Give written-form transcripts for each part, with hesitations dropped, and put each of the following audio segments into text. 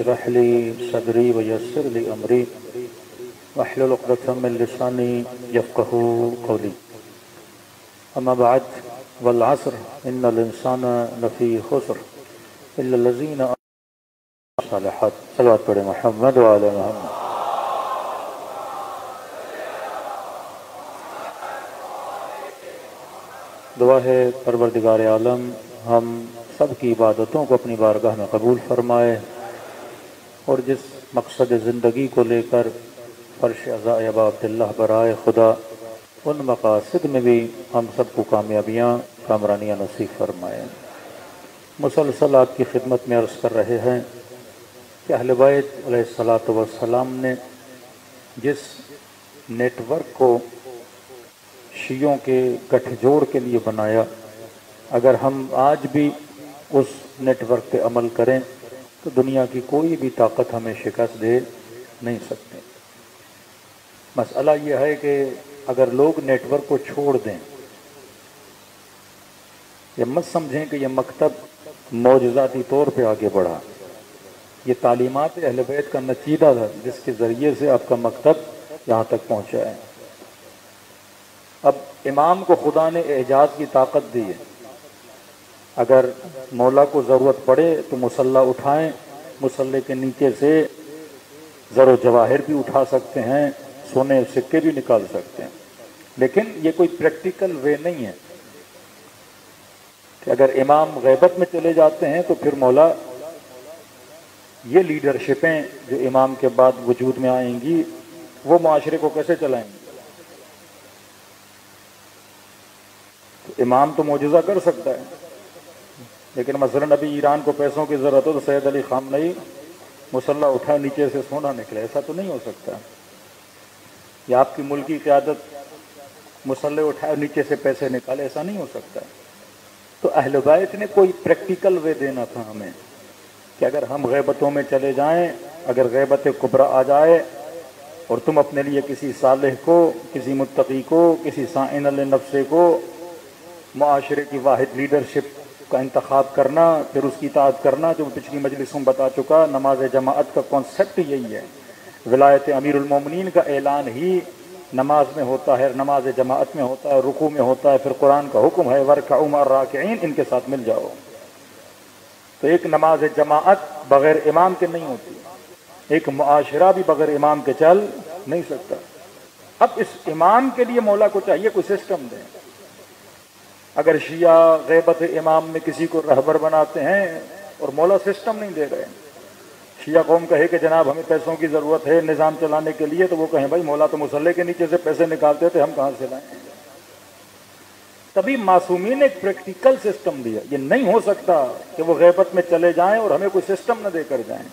اشرح لي صدري ويسر لي أمري واحلل عقدة من لساني يفقهوا قولي أما بعد والعصر إن الإنسان لفي خسر إلا الذين آمنوا الصالحات صلوات پڑھے محمد وعلى محمد. دعا ہے پروردگار عالم ہم سب کی عبادتوں کو اپنی بارگاہ میں قبول فرمائے اور جس مقصد زندگی کو لے کر فرش عزائے ابا عبداللہ برائے خدا ان مقاصد میں بھی ہم سب کو کامیابیاں کامرانیاں نصیب فرمائے. مسلسل آپ کی خدمت میں عرض کر رہے ہیں کہ اہل بیت علیہ الصلاۃ والسلام نے جس نیٹ ورک کو شیعوں کے گٹھ جوڑ کے لیے بنایا، اگر ہم آج بھی اس نیٹ ورک پہ عمل کریں تو دنیا کی کوئی بھی طاقت ہمیں شکست دے نہیں سکتے. مسئلہ یہ ہے کہ اگر لوگ نیٹ ورک کو چھوڑ دیں، یہ مت سمجھیں کہ یہ مکتب معجزاتی طور پہ آگے بڑھا، یہ تعلیمات اہل بیت کا نتیجہ تھا جس کے ذریعے سے آپ کا مکتب یہاں تک پہنچا ہے. اب امام کو خدا نے اعجاز کی طاقت دی ہے، اگر مولا کو ضرورت پڑے تو مصلی اٹھائیں، مصلی کے نیچے سے زر و جواہر بھی اٹھا سکتے ہیں، سونے سکے بھی نکال سکتے ہیں، لیکن یہ کوئی پریکٹیکل وے نہیں ہے کہ اگر امام غیبت میں چلے جاتے ہیں تو پھر مولا یہ لیڈرشپیں جو امام کے بعد وجود میں آئیں گی وہ معاشرے کو کیسے چلائیں گے؟ تو امام تو معجزہ کر سکتا ہے، لیکن مثلا ابھی ایران کو پیسوں کی ضرورت ہو تو سید علی خامنئی مسلح اٹھا نیچے سے سونا نکلے، ایسا تو نہیں ہو سکتا. یا آپ کی ملکی قیادت مسلح اٹھائے نیچے سے پیسے نکالے، ایسا نہیں ہو سکتا. تو اہل بیت نے کوئی پریکٹیکل وے دینا تھا ہمیں کہ اگر ہم غیبتوں میں چلے جائیں، اگر غیبت کبریٰ آ جائے اور تم اپنے لیے کسی صالح کو، کسی متقی کو، کسی سائن النفس کو معاشرے کی واحد لیڈرشپ کا انتخاب کرنا، پھر اس کی اطاعت کرنا، جو پچھلی مجلسوں میں بتا چکا، نماز جماعت کا کانسیپٹ یہی ہے. ولایت امیر المومنین کا اعلان ہی نماز میں ہوتا ہے، نماز جماعت میں ہوتا ہے، رکوع میں ہوتا ہے، پھر قرآن کا حکم ہے وَارْكَعُوا مَعَ الرَّاكِعِينَ، ان کے ساتھ مل جاؤ. تو ایک نماز جماعت بغیر امام کے نہیں ہوتی، ایک معاشرہ بھی بغیر امام کے چل نہیں سکتا. اب اس امام کے لیے مولا کو چاہیے کوئی سسٹم دیں. اگر شیعہ غیبت امام میں کسی کو رہبر بناتے ہیں اور مولا سسٹم نہیں دے رہے، شیعہ قوم کہے کہ جناب ہمیں پیسوں کی ضرورت ہے نظام چلانے کے لیے، تو وہ کہیں بھائی مولا تو مصلی کے نیچے سے پیسے نکالتے تھے، ہم کہاں سے لائیں؟ تبھی معصومین نے ایک پریکٹیکل سسٹم دیا. یہ نہیں ہو سکتا کہ وہ غیبت میں چلے جائیں اور ہمیں کوئی سسٹم نہ دے کر جائیں.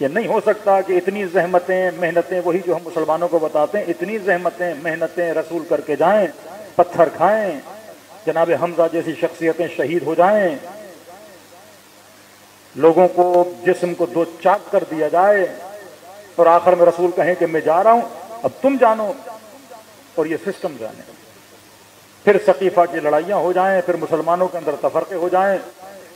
یہ نہیں ہو سکتا کہ اتنی زحمتیں محنتیں، وہی جو ہم مسلمانوں کو بتاتے ہیں، اتنی زحمتیں محنتیں رسول کر کے جائیں، پتھر کھائیں، جناب حمزہ جیسی شخصیتیں شہید ہو جائیں، لوگوں کو جسم کو دو چاک کر دیا جائے اور آخر میں رسول کہیں کہ میں جا رہا ہوں اب تم جانو، اور یہ سسٹم جانے. پھر ثقیفہ کی لڑائیاں ہو جائیں، پھر مسلمانوں کے اندر تفرقے ہو جائیں،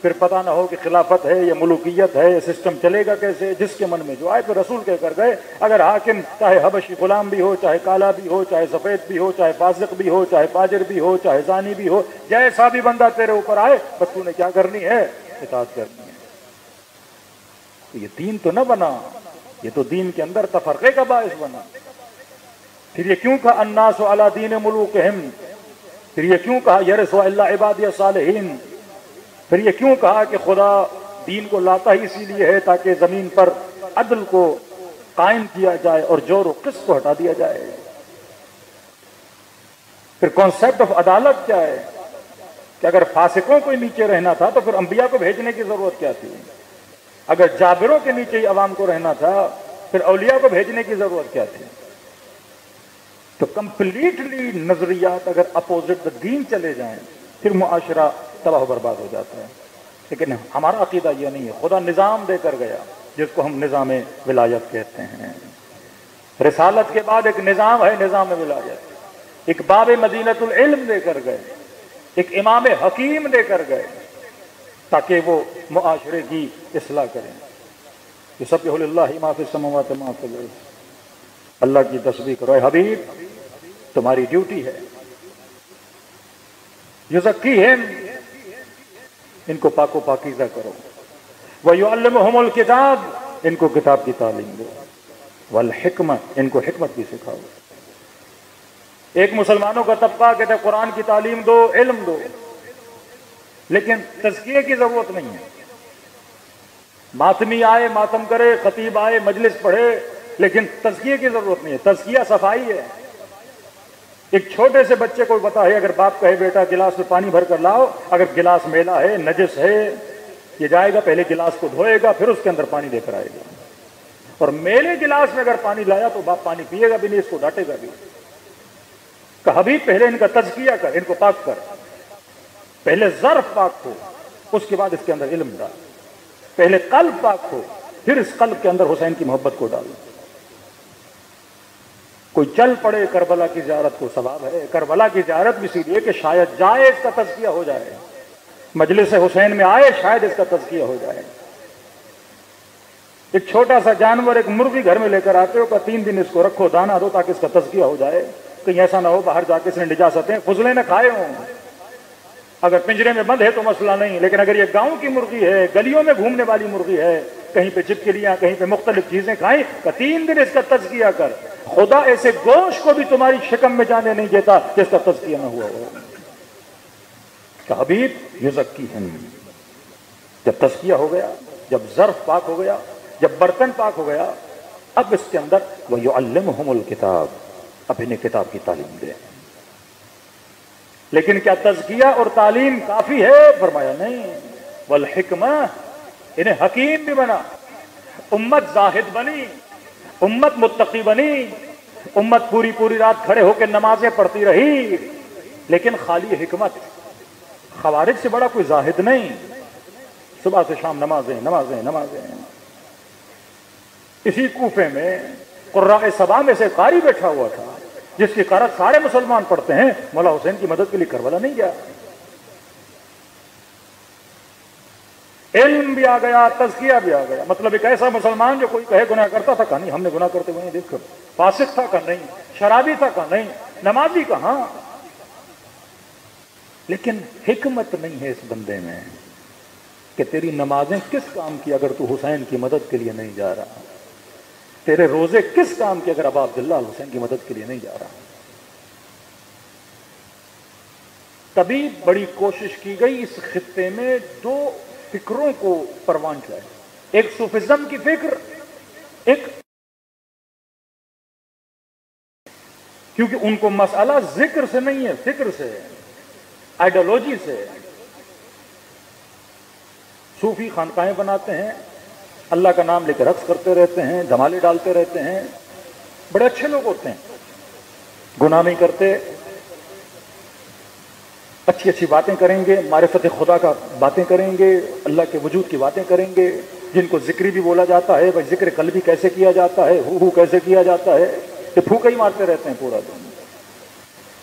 پھر پتہ نہ ہو کہ خلافت ہے یا ملوکیت ہے، یہ سسٹم چلے گا کیسے؟ جس کے من میں جو آئے. پھر رسول کہہ کر گئے اگر حاکم چاہے حبشی غلام بھی ہو، چاہے کالا بھی ہو، چاہے سفید بھی ہو، چاہے فاسق بھی ہو، چاہے فاجر بھی ہو، چاہے زانی بھی ہو، جیسا بھی بندہ تیرے اوپر آئے بس تو نے کیا کرنی ہے؟ اطاعت کرنی ہے. تو یہ دین تو نہ بنا، یہ تو دین کے اندر تفرقے کا باعث بنا. پھر یہ کیوں کہا الناس علی دین ملوکہم؟ پھر یہ کیوں کہا یرث الا عبادی الصالحین؟ پھر یہ کیوں کہا کہ خدا دین کو لاتا ہی اسی لیے ہے تاکہ زمین پر عدل کو قائم کیا جائے اور جور و قسط کو ہٹا دیا جائے؟ پھر کانسیپٹ آف عدالت کیا ہے کہ اگر فاسقوں کو نیچے رہنا تھا تو پھر انبیاء کو بھیجنے کی ضرورت کیا تھی؟ اگر جابروں کے نیچے ہی عوام کو رہنا تھا پھر اولیاء کو بھیجنے کی ضرورت کیا تھی؟ تو کمپلیٹلی نظریات اگر اپوزٹ دین چلے جائیں پھر معاشرہ تباہ و برباد ہو جاتا ہے. لیکن ہمارا عقیدہ یہ نہیں ہے. خدا نظام دے کر گیا جس کو ہم نظام ولایت کہتے ہیں. رسالت کے بعد ایک نظام ہے، نظام ولایت. ایک باب مدینۃ العلم دے کر گئے، ایک امام حکیم دے کر گئے تاکہ وہ معاشرے کی اصلاح کریں. یسبح للہ ما فی السماوات و ما فی الارض، اللہ کی تسبیح کرو۔ اے حبیب تمہاری ڈیوٹی ہے، یزکیہم، ان کو پاک و پاکیزہ کرو، وَيُعَلِّمُهُمُ الْكِتَابَ، ان کو کتاب کی تعلیم دو، والحکمہ، ان کو حکمت بھی سکھاؤ۔ ایک مسلمانوں کا طبقہ کہتا ہے قرآن کی تعلیم دو، علم دو، لیکن تزکیے کی ضرورت نہیں ہے۔ ماتمی آئے ماتم کرے، خطیب آئے مجلس پڑھے، لیکن تزکیے کی ضرورت نہیں ہے۔ تزکیہ صفائی ہے۔ ایک چھوٹے سے بچے کو پتا ہے، اگر باپ کہے بیٹا گلاس میں پانی بھر کر لاؤ، اگر گلاس میلا ہے، نجس ہے، یہ جائے گا پہلے گلاس کو دھوئے گا، پھر اس کے اندر پانی لے کر آئے گا۔ اور میلے گلاس میں اگر پانی لایا تو باپ پانی پیے گا بھی نہیں، اس کو ڈانٹے گا بھی۔ کہ حبیب پہلے ان کا تزکیہ کر، ان کو پاک کر، پہلے ظرف پاک ہو، اس کے بعد اس کے اندر علم ڈال۔ پہلے قلب پاک ہو، پھر اس قلب کے اندر حسین کی محبت کو ڈال۔ کوئی چل پڑے کربلا کی زیارت کو ثواب ہے۔ کربلا کی زیارت بھی اسی لیے کہ شاید جائے اس کا تزکیہ ہو جائے، مجلس حسین میں آئے شاید اس کا تزکیہ ہو جائے۔ ایک چھوٹا سا جانور، ایک مرغی گھر میں لے کر آتے ہو کہ 3 دن اس کو رکھو، دانا دو تاکہ اس کا تزکیہ ہو جائے، کہیں ایسا نہ ہو باہر جا کے اس نے نجاستیں فضلے نہ کھائے ہوں۔ اگر پنجرے میں بند ہے تو مسئلہ نہیں، لیکن اگر یہ گاؤں کی مرغی ہے، گلیوں میں گھومنے والی مرغی ہے، کہیں پہ چپکلیاں، کہیں پہ مختلف چیزیں کھائیں، کہ 3 دن اس کا تزکیہ کر۔ خدا ایسے گوشت کو بھی تمہاری شکم میں جانے نہیں دیتا جس کا تزکیہ نہ ہوا ہو۔ کہ حبیب یزکیہم، جب تزکیہ ہو گیا، جب ظرف پاک ہو گیا، جب برتن پاک ہو گیا، اب اس کے اندر وَيُعَلِّمُهُمُ الْكِتَابَ، اب انہیں کتاب کی تعلیم دے۔ لیکن کیا تزکیہ اور تعلیم کافی ہے؟ فرمایا نہیں، والحکمہ، انہیں حکیم بھی بنا، امت زاہد بنی، امت متقی بنی، امت پوری رات کھڑے ہو کے نمازیں پڑھتی رہی، لیکن خالی حکمت۔ خوارج سے بڑا کوئی زاہد نہیں، صبح سے شام نمازیں نمازیں نمازیں۔ اسی کوفے میں قراء سبا میں سے قاری بیٹھا ہوا تھا جس کی قرأت سارے مسلمان پڑھتے ہیں، مولا حسین کی مدد کے لیے کربلا نہیں گیا۔ علم بھی آ گیا، تزکیہ بھی آ گیا۔ مطلب ایک ایسا مسلمان جو کوئی کہے گناہ کرتا تھا، کہا نہیں ہم نے گناہ کرتے ہوئے نہیں دیکھا، فاسق تھا کہا نہیں، شرابی تھا کہا نہیں، نمازی کہاں، لیکن حکمت نہیں ہے اس بندے میں کہ تیری نمازیں کس کام کی اگر تو حسین کی مدد کے لیے نہیں جا رہا، تیرے روزے کس کام کے اگر ابا عبداللہ حسین کی مدد کے لیے نہیں جا رہا۔ تبھی بڑی کوشش کی گئی اس خطے میں 2 فکروں کو پروان چڑھائے، ایک صوفیزم کی فکر، ایک کیونکہ ان کو مسئلہ ذکر سے نہیں ہے، فکر سے، آئیڈیالوجی سے۔ صوفی خانقاہیں بناتے ہیں، اللہ کا نام لے کے رقص کرتے رہتے ہیں، دھمالے ڈالتے رہتے ہیں، بڑے اچھے لوگ ہوتے ہیں، گناہ نہیں کرتے، اچھی اچھی باتیں کریں گے، معرفت خدا کا باتیں کریں گے، اللہ کے وجود کی باتیں کریں گے، جن کو ذکری بھی بولا جاتا ہے، بھائی ذکر قلبی کیسے کیا جاتا ہے، ہو کیسے کیا جاتا ہے، یہ پھوکے ہی مارتے رہتے ہیں پورا دن،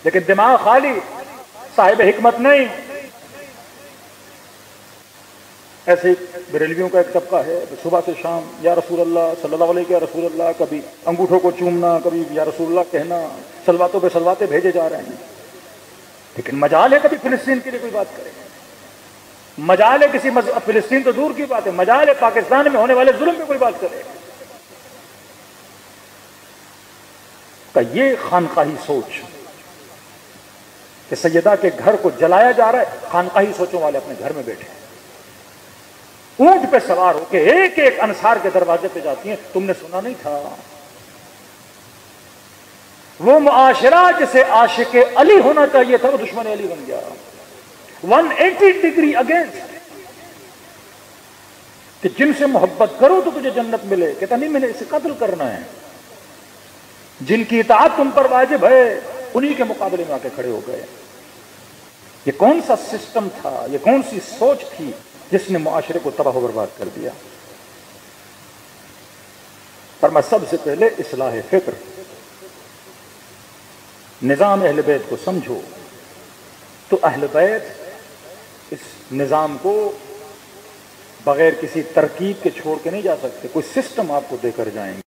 لیکن دماغ خالی، صاحب حکمت نہیں۔ ایسے ہی بریلویوں کا ایک طبقہ ہے، صبح سے شام یا رسول اللہ صلی اللہ علیہ یا رسول اللہ، کبھی انگوٹھوں کو چومنا، کبھی یا رسول اللہ کہنا، سلواتوں پہ سلواتے بھیجے جا رہے ہیں، لیکن مجال ہے کبھی فلسطین کے لیے کوئی بات کرے، مجال ہے کسی فلسطین تو دور کی بات ہے، مجال ہے پاکستان میں ہونے والے ظلم پہ کوئی بات کرے۔ کہ یہ خانقاہی سوچ کہ سیدہ کے گھر کو جلایا جا رہا ہے، خانقاہی سوچوں والے اپنے گھر میں بیٹھے ہیں، اونٹ پہ سوار ہو کے ایک ایک انصار کے دروازے پہ جاتی ہیں۔ تم نے سنا نہیں تھا وہ معاشرہ جسے عاشق علی ہونا چاہیے تھا وہ دشمن علی بن گیا، 180 ڈگری اگینسٹ، کہ جن سے محبت کرو تو تجھے جنت ملے، کہتا نہیں میں نے اسے قتل کرنا ہے، جن کی اطاعت تم پر واجب ہے انہی کے مقابلے میں آ کے کھڑے ہو گئے۔ یہ کون سا سسٹم تھا، یہ کون سی سوچ تھی جس نے معاشرے کو تباہ و برباد کر دیا؟ پر میں سب سے پہلے اصلاح فکر، نظام اہل بیت کو سمجھو، تو اہل بیت اس نظام کو بغیر کسی ترکیب کے چھوڑ کے نہیں جا سکتے، کوئی سسٹم آپ کو دے کر جائیں گے۔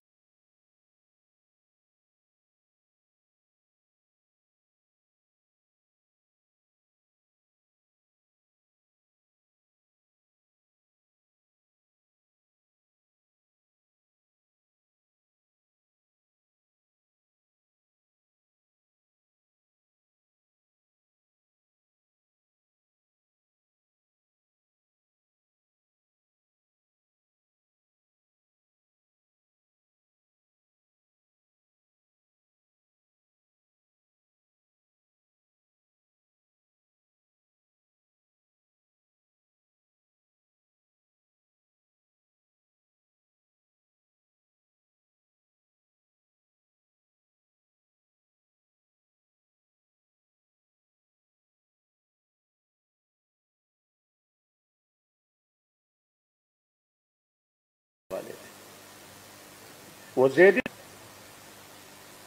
وہ زیدی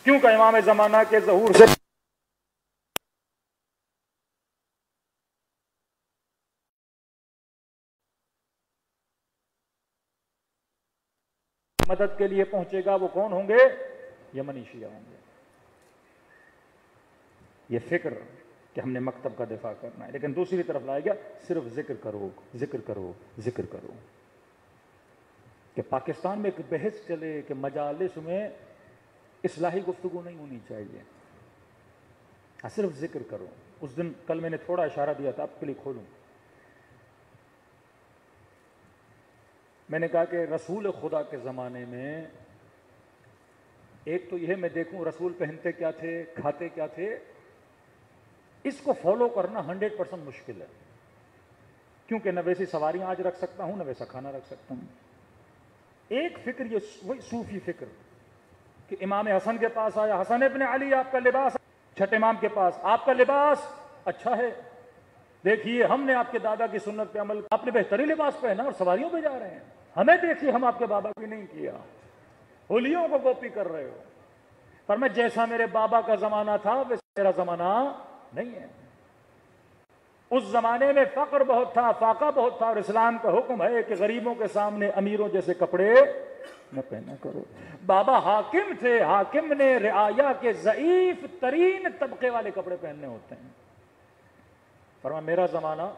کیوں کہ امام زمانہ کے ظہور سے مدد کے لیے پہنچے گا، وہ کون ہوں گے؟ یمنی شیعہ ہوں گے۔ یہ فکر کہ ہم نے مکتب کا دفاع کرنا ہے، لیکن دوسری طرف لائے گا صرف ذکر کرو ذکر کرو ذکر کرو، کہ پاکستان میں ایک بحث چلے کہ مجالس میں اصلاحی گفتگو نہیں ہونی چاہیے، صرف ذکر کرو۔ اس دن کل میں نے تھوڑا اشارہ دیا تھا، آپ کے لیے کھولوں۔ میں نے کہا کہ رسول خدا کے زمانے میں ایک تو یہ میں دیکھوں رسول پہنتے کیا تھے، کھاتے کیا تھے، اس کو فالو کرنا 100% مشکل ہے، کیونکہ نہ ویسی سواریاں آج رکھ سکتا ہوں، نہ ویسا کھانا رکھ سکتا ہوں۔ ایک فکر یہ وہی صوفی فکر کہ امام حسن کے پاس آیا، حسن ابن علی آپ کا لباس، چھٹے امام کے پاس آپ کا لباس اچھا ہے، دیکھیے ہم نے آپ کے دادا کی سنت پہ عمل، آپ نے بہترین لباس پہنا اور سواریوں پہ جا رہے ہیں، ہمیں دیکھیے ہم آپ کے بابا کی نہیں کیا، ہولیوں کو کاپی کر رہے ہو۔ پر میں جیسا میرے بابا کا زمانہ تھا ویسا میرا زمانہ نہیں ہے۔ اس زمانے میں فقر بہت تھا، فاقہ بہت تھا، اور اسلام کا حکم ہے کہ غریبوں کے سامنے امیروں جیسے کپڑے نہ پہنا کرو۔ بابا حاکم تھے، حاکم نے رعایا کے ضعیف ترین طبقے والے کپڑے پہننے ہوتے ہیں۔ فرما میرا زمانہ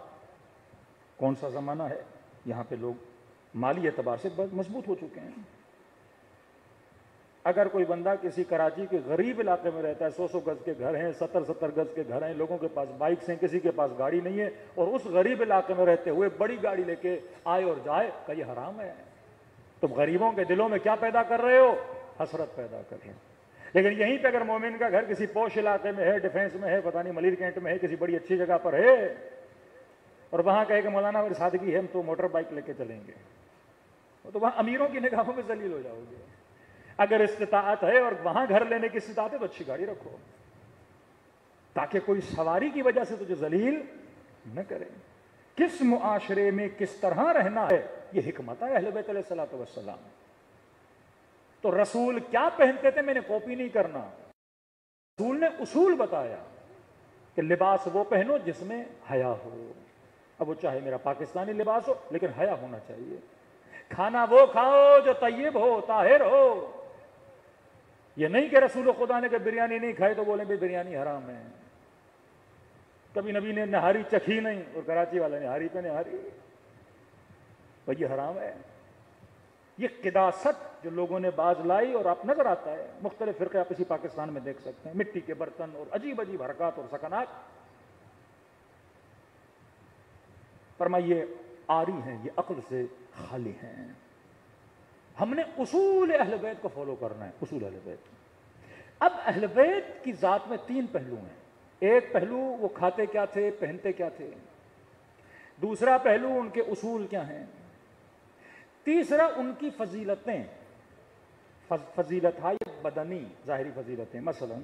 کون سا زمانہ ہے؟ یہاں پہ لوگ مالی اعتبار سے بہت مضبوط ہو چکے ہیں۔ اگر کوئی بندہ کسی کراچی کے غریب علاقے میں رہتا ہے، 100 گز کے گھر ہیں، 70 گز کے گھر ہیں، لوگوں کے پاس بائکس ہیں، کسی کے پاس گاڑی نہیں ہے، اور اس غریب علاقے میں رہتے ہوئے بڑی گاڑی لے کے آئے اور جائے، کہ یہ حرام ہے۔ تم غریبوں کے دلوں میں کیا پیدا کر رہے ہو؟ حسرت پیدا کر رہے ہو۔ لیکن یہیں پہ اگر مومن کا گھر کسی پوش علاقے میں ہے، ڈیفینس میں ہے، پتہ نہیں ملیر کینٹ میں ہے، کسی بڑی اچھی جگہ پر ہے، اور وہاں کہے کہ مولانا میری سادگی ہے، ہم تو موٹر بائک لے کے چلیں گے، تو وہاں امیروں کی نگاہوں میں ذلیل ہو جاؤ گے۔ اگر استطاعت ہے اور وہاں گھر لینے کی استطاعت ہے تو اچھی گاڑی رکھو، تاکہ کوئی سواری کی وجہ سے تجھے ذلیل نہ کرے۔ کس معاشرے میں کس طرح رہنا ہے، یہ حکمت ہے اہل بیت علیہ الصلوۃ والسلام۔ تو رسول کیا پہنتے تھے میں نے کاپی نہیں کرنا، رسول نے اصول بتایا کہ لباس وہ پہنو جس میں حیا ہو، اب وہ چاہے میرا پاکستانی لباس ہو لیکن حیا ہونا چاہیے۔ کھانا وہ کھاؤ جو طیب ہو، طاہر ہو۔ یہ نہیں کہ رسول خدا نے کہ بریانی نہیں کھائی تو بولیں بھی بریانی حرام ہے۔ کبھی نبی نے نہاری چکھی نہیں اور کراچی والے نہاری پہ نہاری، بھئی یہ حرام ہے۔ یہ قداست جو لوگوں نے باز لائی، اور آپ نظر آتا ہے مختلف فرقے آپ اسی پاکستان میں دیکھ سکتے ہیں، مٹی کے برتن اور عجیب عجیب حرکات اور سکنات۔ فرمائیے آری ہیں، یہ عقل سے خالی ہیں۔ ہم نے اصول اہل بیت کو فالو کرنا ہے، اصول اہل بیت۔ اب اہل بیت کی ذات میں 3 پہلو ہیں۔ ایک پہلو وہ کھاتے کیا تھے، پہنتے کیا تھے۔ دوسرا پہلو ان کے اصول کیا ہیں۔ تیسرا ان کی فضیلتیں، فضیلت ہے بدنی، ظاہری فضیلتیں۔ مثلا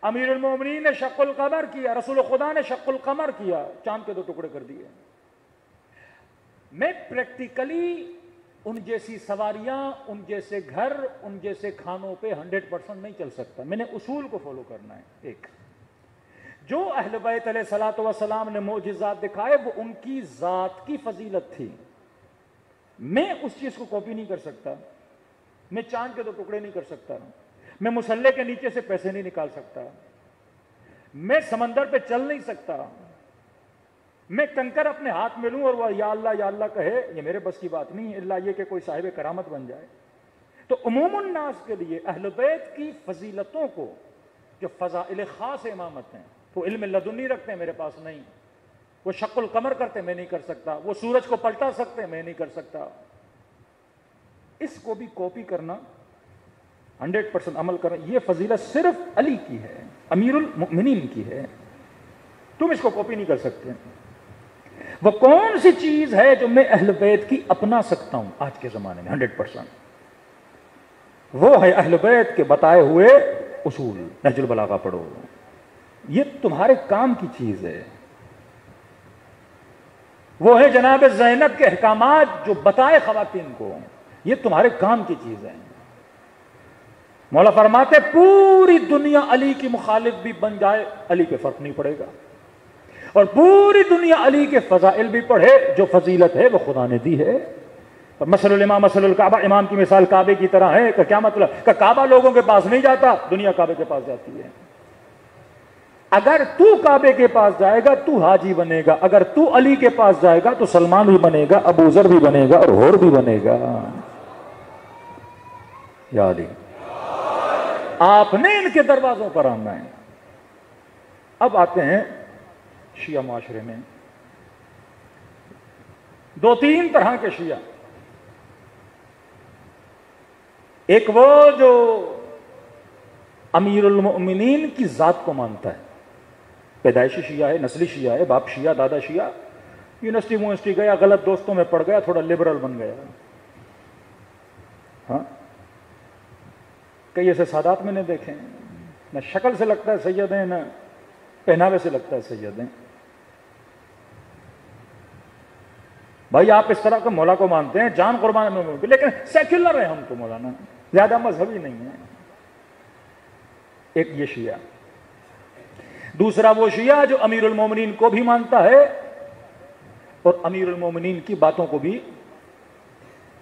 امیر المومنین نے شق القمر کیا، رسول خدا نے شق القمر کیا، چاند کے 2 ٹکڑے کر دیے۔ میں پریکٹیکلی ان جیسی سواریاں، ان جیسے گھر، ان جیسے کھانوں پہ 100% نہیں چل سکتا، میں نے اصول کو فالو کرنا ہے۔ ایک جو اہل بیت علیہ الصلوۃ والسلام نے معجزات دکھائے وہ ان کی ذات کی فضیلت تھی، میں اس چیز کو کاپی نہیں کر سکتا، میں چاند کے 2 ٹکڑے نہیں کر سکتا، میں مسلح کے نیچے سے پیسے نہیں نکال سکتا، میں سمندر پہ چل نہیں سکتا، میں کنکر اپنے ہاتھ میں لوں اور وہ یا اللہ کہے، یہ میرے بس کی بات نہیں ہے، اللہ یہ کہ کوئی صاحب کرامت بن جائے۔ تو عموم الناس کے لیے اہل بیت کی فضیلتوں کو، جو فضائل خاص امامت ہیں، وہ علم لدنی رکھتے ہیں، میرے پاس نہیں، وہ شق القمر کرتے میں نہیں کر سکتا، وہ سورج کو پلٹا سکتے میں نہیں کر سکتا، اس کو بھی کاپی کرنا، 100% عمل کرنا، یہ فضیلت صرف علی کی ہے، امیر المؤمنین کی ہے، تم اس کو کاپی نہیں کر سکتے۔ وہ کون سی چیز ہے جو میں اہل بیت کی اپنا سکتا ہوں آج کے زمانے میں 100%؟ وہ ہے اہل بیت کے بتائے ہوئے اصول۔ نہج البلاغہ پڑھو، یہ تمہارے کام کی چیز ہے۔ وہ ہے جناب زینب کے احکامات جو بتائے خواتین کو، یہ تمہارے کام کی چیز ہے۔ مولا فرماتے پوری دنیا علی کی مخالف بھی بن جائے، علی پہ فرق نہیں پڑے گا، اور پوری دنیا علی کے فضائل بھی پڑھے، جو فضیلت ہے وہ خدا نے دی ہے۔ مثل الامام مثل الکعبہ، امام کی مثال کعبے کی طرح ہے۔ کہ کیا مطلب؟ کہ کعبہ لوگوں کے پاس نہیں جاتا، دنیا کعبے کے پاس جاتی ہے۔ اگر تو کعبے کے پاس جائے گا تو حاجی بنے گا، اگر تو علی کے پاس جائے گا تو سلمان بھی بنے گا، ابو ذر بھی بنے گا، اور بھی بنے گا۔ یا علی، آپ نے ان کے دروازوں پر آنا ہے۔ اب آتے ہیں شیعہ معاشرے میں، 2-3 طرح کے شیعہ۔ ایک وہ جو امیر المؤمنین کی ذات کو مانتا ہے، پیدائشی شیعہ ہے، نسلی شیعہ ہے، باپ شیعہ دادا شیعہ، یونیورسٹی گیا، غلط دوستوں میں پڑ گیا، تھوڑا لبرل بن گیا۔ ہاں، کئی ایسے سادات میں نے دیکھے ہیں، نہ شکل سے لگتا ہے سید ہیں، نہ پہناوے سے لگتا ہے سید ہیں۔ بھائی آپ اس طرح کے مولا کو مانتے ہیں، جان قربان میں، لیکن سیکولر ہیں ہم تو مولانا، زیادہ مذہبی نہیں ہیں۔ ایک یہ شیعہ۔ دوسرا وہ شیعہ جو امیر المومنین کو بھی مانتا ہے اور امیر المومنین کی باتوں کو بھی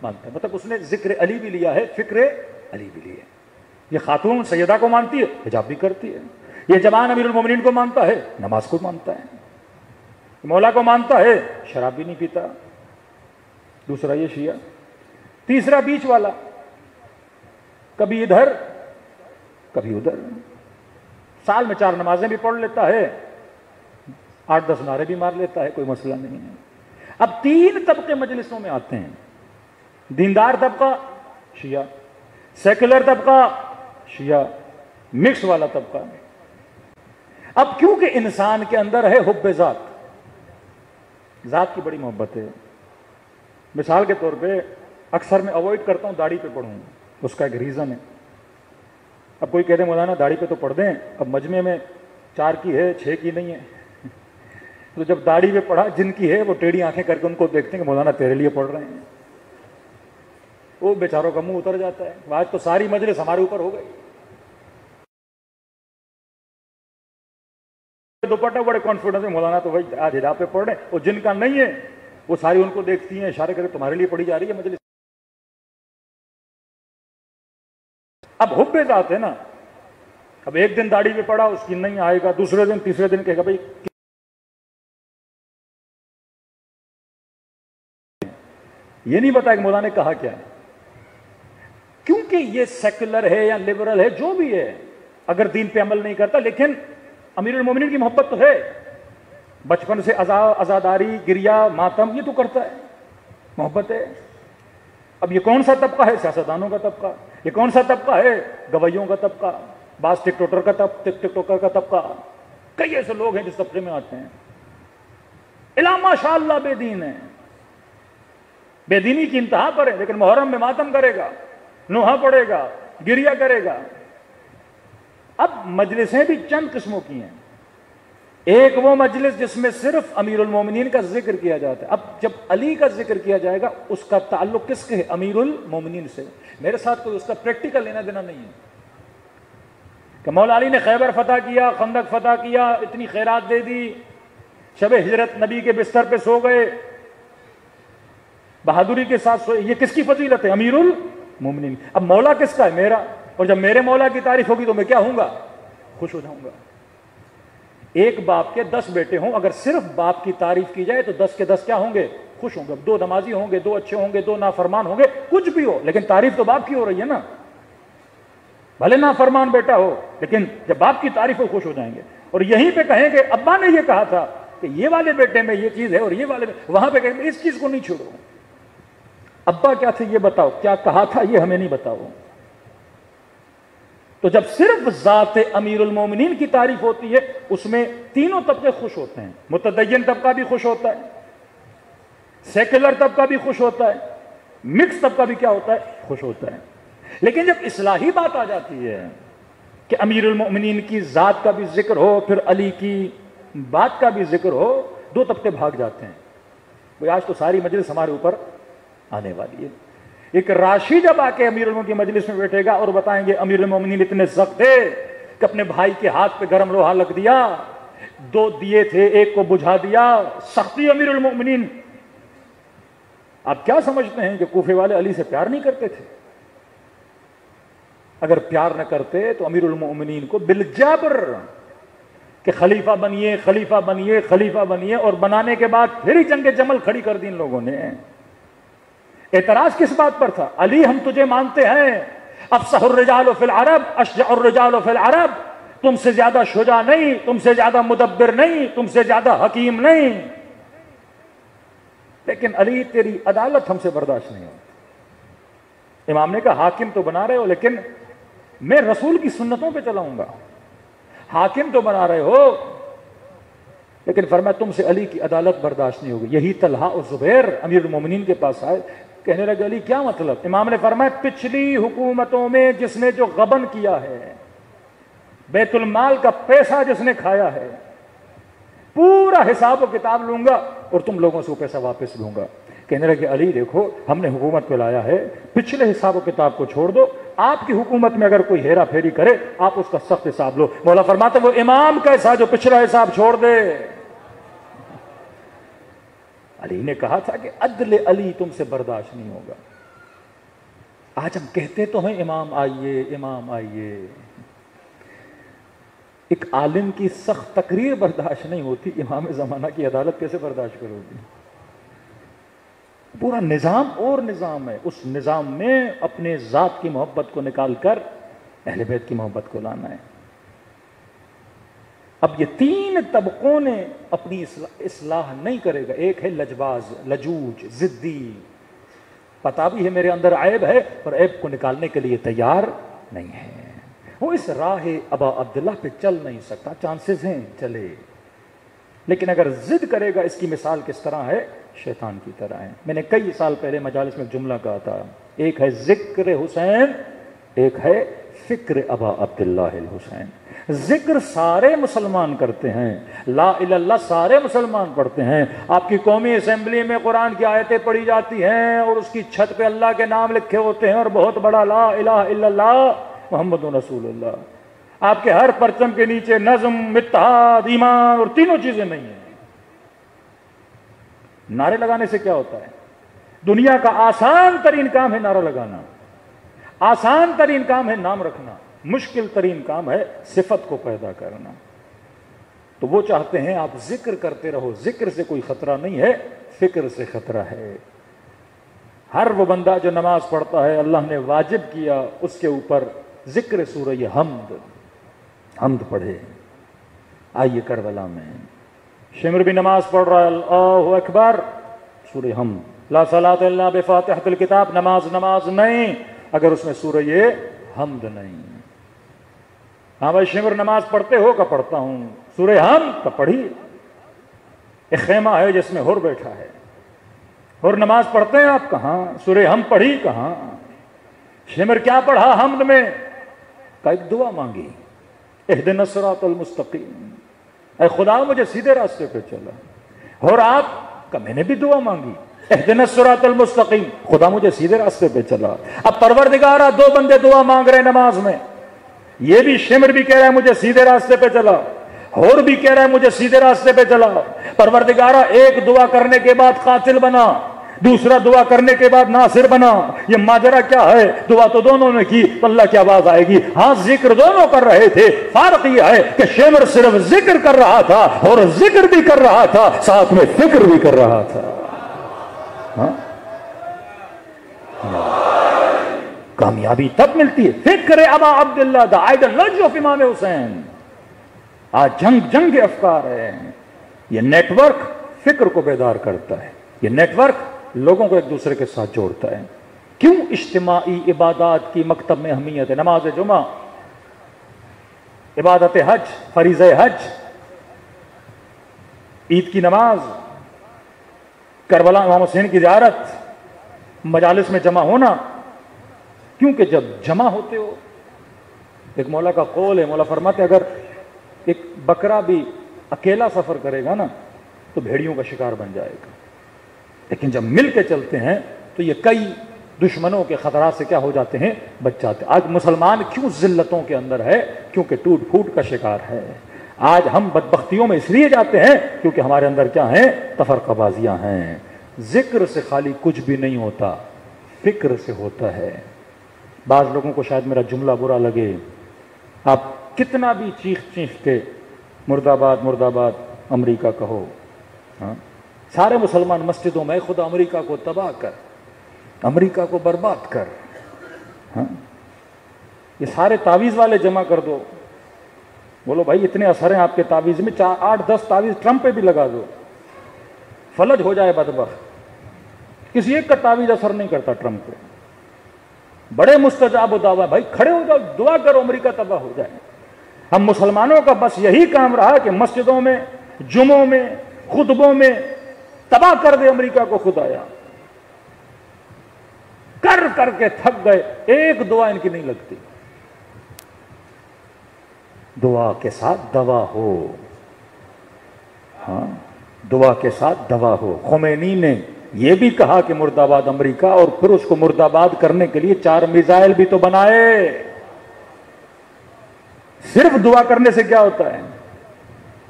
مانتا ہے، مطلب اس نے ذکر علی بھی لیا ہے، فکر علی بھی لیا ہے۔ یہ خاتون سیدہ کو مانتی ہے، حجاب بھی کرتی ہے۔ یہ جوان امیر المومنین کو مانتا ہے، نماز کو مانتا ہے، مولا کو مانتا ہے، شراب بھی نہیں پیتا۔ دوسرا یہ شیعہ۔ تیسرا بیچ والا، کبھی ادھر کبھی ادھر، سال میں 4 نمازیں بھی پڑھ لیتا ہے، 8-10 نعرے بھی مار لیتا ہے، کوئی مسئلہ نہیں ہے۔ اب 3 طبقے مجلسوں میں آتے ہیں، دیندار طبقہ شیعہ، سیکولر طبقہ شیعہ، مکس والا طبقہ۔ اب کیونکہ انسان کے اندر ہے حب ذات کی بڑی محبت ہے۔ مثال کے طور پہ اکثر میں اوائڈ کرتا ہوں داڑھی پہ پڑھوں، اس کا ایک ریزن ہے۔ اب کوئی کہتے ہیں مولانا داڑھی پہ تو پڑھ دیں، اب مجمع میں 4 کی ہے 6 کی نہیں ہے، تو جب داڑھی پہ پڑھا جن کی ہے وہ ٹیڑھی آنکھیں کر کے ان کو دیکھتے ہیں کہ مولانا تیرے لیے پڑھ رہے ہیں، وہ بیچاروں کا منہ اتر جاتا ہے۔ آج تو ساری مجلس ہمارے اوپر ہو گئی، دوپٹہ بڑے کانفیڈنس میں، مولانا تو وہی آج حجاب پہ پڑھ رہے ہیں، اور جن کا نہیں ہے وہ ساری ان کو دیکھتی ہیں، اشارے کر کے تمہارے لیے پڑھی جا رہی ہے مجلس۔ اب حب ذات ہے نا، اب ایک دن داڑھی پہ پڑا، اس کی نہیں آئے گا، دوسرے دن تیسرے دن کہے گا بھائی یہ نہیں بتا کہ مولانا نے کہا کیا ہے۔ کیونکہ یہ سیکولر ہے یا لبرل ہے، جو بھی ہے، اگر دین پہ عمل نہیں کرتا، لیکن امیر المومنین کی محبت تو ہے، بچپن سے عزاداری، گریا، ماتم یہ تو کرتا ہے، محبت ہے۔ اب یہ کون سا طبقہ ہے؟ سیاستدانوں کا طبقہ۔ یہ کون سا طبقہ ہے؟ گویوں کا طبقہ، بعض ٹک ٹوکر کا طبقہ، کئی ایسے لوگ ہیں جس طبقے میں آتے ہیں۔ الا ماشاء اللہ بے دین ہے، بے دینی کی انتہا پر ہے، لیکن محرم میں ماتم کرے گا، نوحہ پڑے گا، گریا کرے گا۔ اب مجلسیں بھی چند قسموں کی ہیں۔ ایک وہ مجلس جس میں صرف امیر المومنین کا ذکر کیا جاتا ہے۔ اب جب علی کا ذکر کیا جائے گا، اس کا تعلق کس کے ہے؟ امیر المومنین سے۔ میرے ساتھ کوئی اس کا پریکٹیکل لینا دینا نہیں ہے کہ مولا علی نے خیبر فتح کیا، خندق فتح کیا، اتنی خیرات دے دی، شب ہجرت نبی کے بستر پہ سو گئے، بہادری کے ساتھ سوئے. یہ کس کی فضیلت ہے؟ امیر المومنین. اب مولا کس کا ہے؟ میرا. اور جب میرے مولا کی تعریف ہوگی تو میں کیا ہوں گا؟ خوش ہو جاؤں گا. ایک باپ کے 10 بیٹے ہوں، اگر صرف باپ کی تعریف کی جائے تو 10 کے 10 کیا ہوں گے؟ خوش ہوں گے. 2 نمازی ہوں گے، 2 اچھے ہوں گے، 2 نافرمان ہوں گے، کچھ بھی ہو، لیکن تعریف تو باپ کی ہو رہی ہے نا. بھلے نافرمان بیٹا ہو، لیکن جب باپ کی تعریف ہو خوش ہو جائیں گے. اور یہیں پہ کہیں کہ ابا نے یہ کہا تھا کہ یہ والے بیٹے میں یہ چیز ہے اور یہ والے وہاں پہ کہیں اس چیز کو نہیں چھوڑو. ابا کیا تھے یہ بتاؤ، کیا کہا تھا یہ ہمیں نہیں بتاؤ. تو جب صرف ذات امیر المومنین کی تعریف ہوتی ہے اس میں تینوں طبقے خوش ہوتے ہیں. متدین طبقہ بھی خوش ہوتا ہے، سیکولر طبقہ بھی خوش ہوتا ہے، مکس طبقہ بھی کیا ہوتا ہے؟ خوش ہوتا ہے. لیکن جب اصلاحی بات آ جاتی ہے کہ امیر المومنین کی ذات کا بھی ذکر ہو، پھر علی کی بات کا بھی ذکر ہو، 2 طبقے بھاگ جاتے ہیں. وہ آج تو ساری مجلس ہمارے اوپر آنے والی ہے. ایک راشی جب آ کے امیر المومنین کی مجلس میں بیٹھے گا اور بتائیں گے امیر المومنین اتنے سخت تھے کہ اپنے بھائی کے ہاتھ پہ گرم لوہا لگ دیا، 2 دیے تھے، ایک کو بجھا دیا. سختی امیر المومنین. آپ کیا سمجھتے ہیں کہ کوفے والے علی سے پیار نہیں کرتے تھے؟ اگر پیار نہ کرتے تو امیر المومنین کو بالجبر کہ خلیفہ بنیے، خلیفہ بنیے، خلیفہ بنیے، اور بنانے کے بعد پھر ہی جنگ جمل کھڑی کر دی ان لوگوں نے. اعتراض کس بات پر تھا؟ علی ہم تجھے مانتے ہیں، افصح الرجال فی العرب، اشجع الرجال فی العرب، تم سے زیادہ شجاع نہیں، تم سے زیادہ مدبر نہیں، تم سے زیادہ حکیم نہیں، لیکن علی تیری عدالت ہم سے برداشت نہیں ہوتی. امام نے کہا حاکم تو بنا رہے ہو لیکن میں رسول کی سنتوں پہ چلاؤں گا. حاکم تو بنا رہے ہو لیکن فرمایا تم سے علی کی عدالت برداشت نہیں ہوگی. یہی طلحہ اور زبیر امیر المومنین کے پاس آئے، کہنے لگے علی کیا مطلب؟ امام نے فرمایا پچھلی حکومتوں میں جس نے جو غبن کیا ہے، بیت المال کا پیسہ جس نے کھایا ہے، پورا حساب و کتاب لوں گا اور تم لوگوں سے وہ پیسہ واپس لوں گا. کہنے لگے علی دیکھو ہم نے حکومت پہ لایا ہے، پچھلے حساب و کتاب کو چھوڑ دو، آپ کی حکومت میں اگر کوئی ہیرا پھیری کرے آپ اس کا سخت حساب لو. مولا فرماتے وہ امام کیسا جو پچھلا حساب چھوڑ دے. علی نے کہا تھا کہ عدل علی تم سے برداشت نہیں ہوگا. آج ہم کہتے تو ہیں امام آئیے، امام آئیے. ایک عالم کی سخت تقریر برداشت نہیں ہوتی، امام زمانہ کی عدالت کیسے برداشت کرو گی؟ پورا نظام اور نظام ہے، اس نظام میں اپنے ذات کی محبت کو نکال کر اہل بیت کی محبت کو لانا ہے. اب یہ 3 طبقوں نے اپنی اصلاح نہیں کرے گا. ایک ہے لجباز، لجوج، ضدی، پتا بھی ہے میرے اندر عیب ہے پر عیب کو نکالنے کے لیے تیار نہیں ہے. وہ اس راہ ابا عبداللہ پہ چل نہیں سکتا. چانسز ہیں چلے، لیکن اگر ضد کرے گا، اس کی مثال کس طرح ہے؟ شیطان کی طرح ہے. میں نے کئی سال پہلے مجالس میں ایک جملہ کہا تھا، ایک ہے ذکر حسین، ایک ہے فکر ابا عبداللہ الحسین. ذکر سارے مسلمان کرتے ہیں، لا الہ الا اللہ سارے مسلمان پڑھتے ہیں. آپ کی قومی اسمبلی میں قرآن کی آیتیں پڑھی جاتی ہیں اور اس کی چھت پہ اللہ کے نام لکھے ہوتے ہیں اور بہت بڑا لا الہ الا اللہ محمد رسول اللہ. آپ کے ہر پرچم کے نیچے نظم، اتحاد، ایمان اور تینوں چیزیں نہیں ہیں. نعرے لگانے سے کیا ہوتا ہے؟ دنیا کا آسان ترین کام ہے نعرہ لگانا، آسان ترین کام ہے نام رکھنا، مشکل ترین کام ہے صفت کو پیدا کرنا. تو وہ چاہتے ہیں آپ ذکر کرتے رہو. ذکر سے کوئی خطرہ نہیں ہے، فکر سے خطرہ ہے. ہر وہ بندہ جو نماز پڑھتا ہے اللہ نے واجب کیا اس کے اوپر ذکر سورہ حمد پڑھے. آئیے کربلا میں شمر بھی نماز پڑھ رہا ہے، اللہ اکبر، سورہ حمد. لا صلاۃ الا بفاتحۃ الکتاب، نماز نہیں اگر اس میں سورہ حمد نہیں. ہاں بھائی شمر نماز پڑھتے ہو؟ کہ پڑھتا ہوں. سورہ حمد کا پڑھی. ایک خیمہ ہے جس میں ہر بیٹھا ہے، اور نماز پڑھتے ہیں آپ؟ کہاں. سورہ حمد پڑھی؟ کہاں. شمر کیا پڑھا حمد میں؟ کہ ایک دعا مانگی، اہدنا الصراط المستقیم، اے خدا مجھے سیدھے راستے پہ چلا. اور آپ کا میں نے بھی دعا مانگی، اہدنا الصراط المستقیم، خدا مجھے سیدھے راستے پہ چلا. اب پروردگارا 2 بندے دعا مانگ رہے نماز میں، یہ بھی شمر بھی کہہ رہا ہے مجھے سیدھے راستے پہ چلا، اور بھی کہہ رہا ہے مجھے سیدھے راستے پہ چلا. پروردگارا ایک دعا کرنے کے بعد قاتل بنا، دوسرا دعا کرنے کے بعد ناصر بنا. یہ ماجرا کیا ہے؟ دعا تو دونوں نے کی تو اللہ کی آواز آئے گی. ہاں ذکر دونوں کر رہے تھے, فرق یہ ہے کہ شمر صرف ذکر کر رہا تھا اور ذکر بھی کر رہا تھا, ساتھ میں فکر بھی کر رہا تھا. ہاں کامیابی تب ملتی ہے. فکر ابا عبداللہ, دا آئیڈیالوجی آف امام حسین. آج جنگ افکار ہے. یہ نیٹ ورک فکر کو بیدار کرتا ہے. یہ نیٹ ورک لوگوں کو ایک دوسرے کے ساتھ جوڑتا ہے. کیوں اجتماعی عبادات کی مکتب میں اہمیت ہے؟ نماز جمعہ, عبادت حج, فریضہ حج, عید کی نماز, کربلا امام حسین کی زیارت, مجالس میں جمع ہونا. کیونکہ جب جمع ہوتے ہو, ایک مولا کا قول ہے, مولا فرماتے اگر ایک بکرا بھی اکیلا سفر کرے گا نا تو بھیڑیوں کا شکار بن جائے گا, لیکن جب مل کے چلتے ہیں تو یہ کئی دشمنوں کے خطرات سے کیا ہو جاتے ہیں, بچ جاتے ہیں. آج مسلمان کیوں ذلتوں کے اندر ہے؟ کیونکہ ٹوٹ پھوٹ کا شکار ہے. آج ہم بدبختیوں میں اس لیے جاتے ہیں کیونکہ ہمارے اندر کیا ہیں, تفرقہ بازیاں ہیں. ذکر سے خالی کچھ بھی نہیں ہوتا, فکر سے ہوتا ہے. بعض لوگوں کو شاید میرا جملہ برا لگے, آپ کتنا بھی چیخ چیخ کے مرد آباد مرد آباد امریکہ کہو, ہاں سارے مسلمان مسجدوں میں خدا امریکہ کو تباہ کر, امریکہ کو برباد کر, ہاں یہ سارے تعویذ والے جمع کر دو. بولو بھائی اتنے اثر ہیں آپ کے تعویذ میں, 8-10 تعویذ ٹرمپ پہ بھی لگا دو, فلج ہو جائے بدبخت. کسی ایک کا تعویذ اثر نہیں کرتا ٹرمپ پہ. بڑے مستجاب و دعویٰ, بھائی کھڑے ہو جاؤ, دعا کرو امریکہ تباہ ہو جائے. ہم مسلمانوں کا بس یہی کام رہا کہ مسجدوں میں, جمعوں میں, خطبوں میں تباہ کر دے امریکہ کو خدایا. کر کر کے تھک گئے, ایک دعا ان کی نہیں لگتی. دعا کے ساتھ دوا ہو, ہاں دعا کے ساتھ دوا ہو. خمینی نے یہ بھی کہا کہ مرد آباد امریکہ, اور پھر اس کو مرد آباد کرنے کے لیے 4 میزائل بھی تو بنائے. صرف دعا کرنے سے کیا ہوتا ہے؟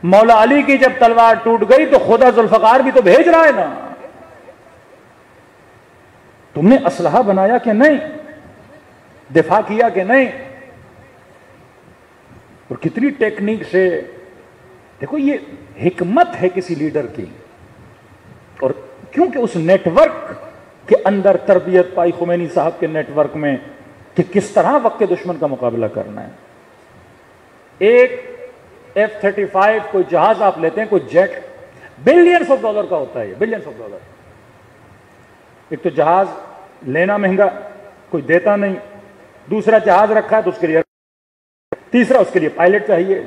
مولا علی کی جب تلوار ٹوٹ گئی تو خدا ذوالفقار بھی تو بھیج رہا ہے نا. تم نے اسلحہ بنایا کہ نہیں؟ دفاع کیا کہ نہیں؟ اور کتنی ٹیکنیک سے, دیکھو یہ حکمت ہے کسی لیڈر کی. اور کیونکہ اس نیٹ ورک کے اندر تربیت پائی خمینی صاحب کے نیٹ ورک میں کہ کس طرح وقت کے دشمن کا مقابلہ کرنا ہے. ایک F-35 کوئی جہاز آپ لیتے ہیں, کوئی جیٹ, بلینز آف ڈالر کا ہوتا ہے, بلینز آف ڈالر. ایک تو جہاز لینا مہنگا, کوئی دیتا نہیں. دوسرا جہاز رکھا ہے تو اس کے لیے, تیسرا اس کے لیے پائلٹ چاہیے.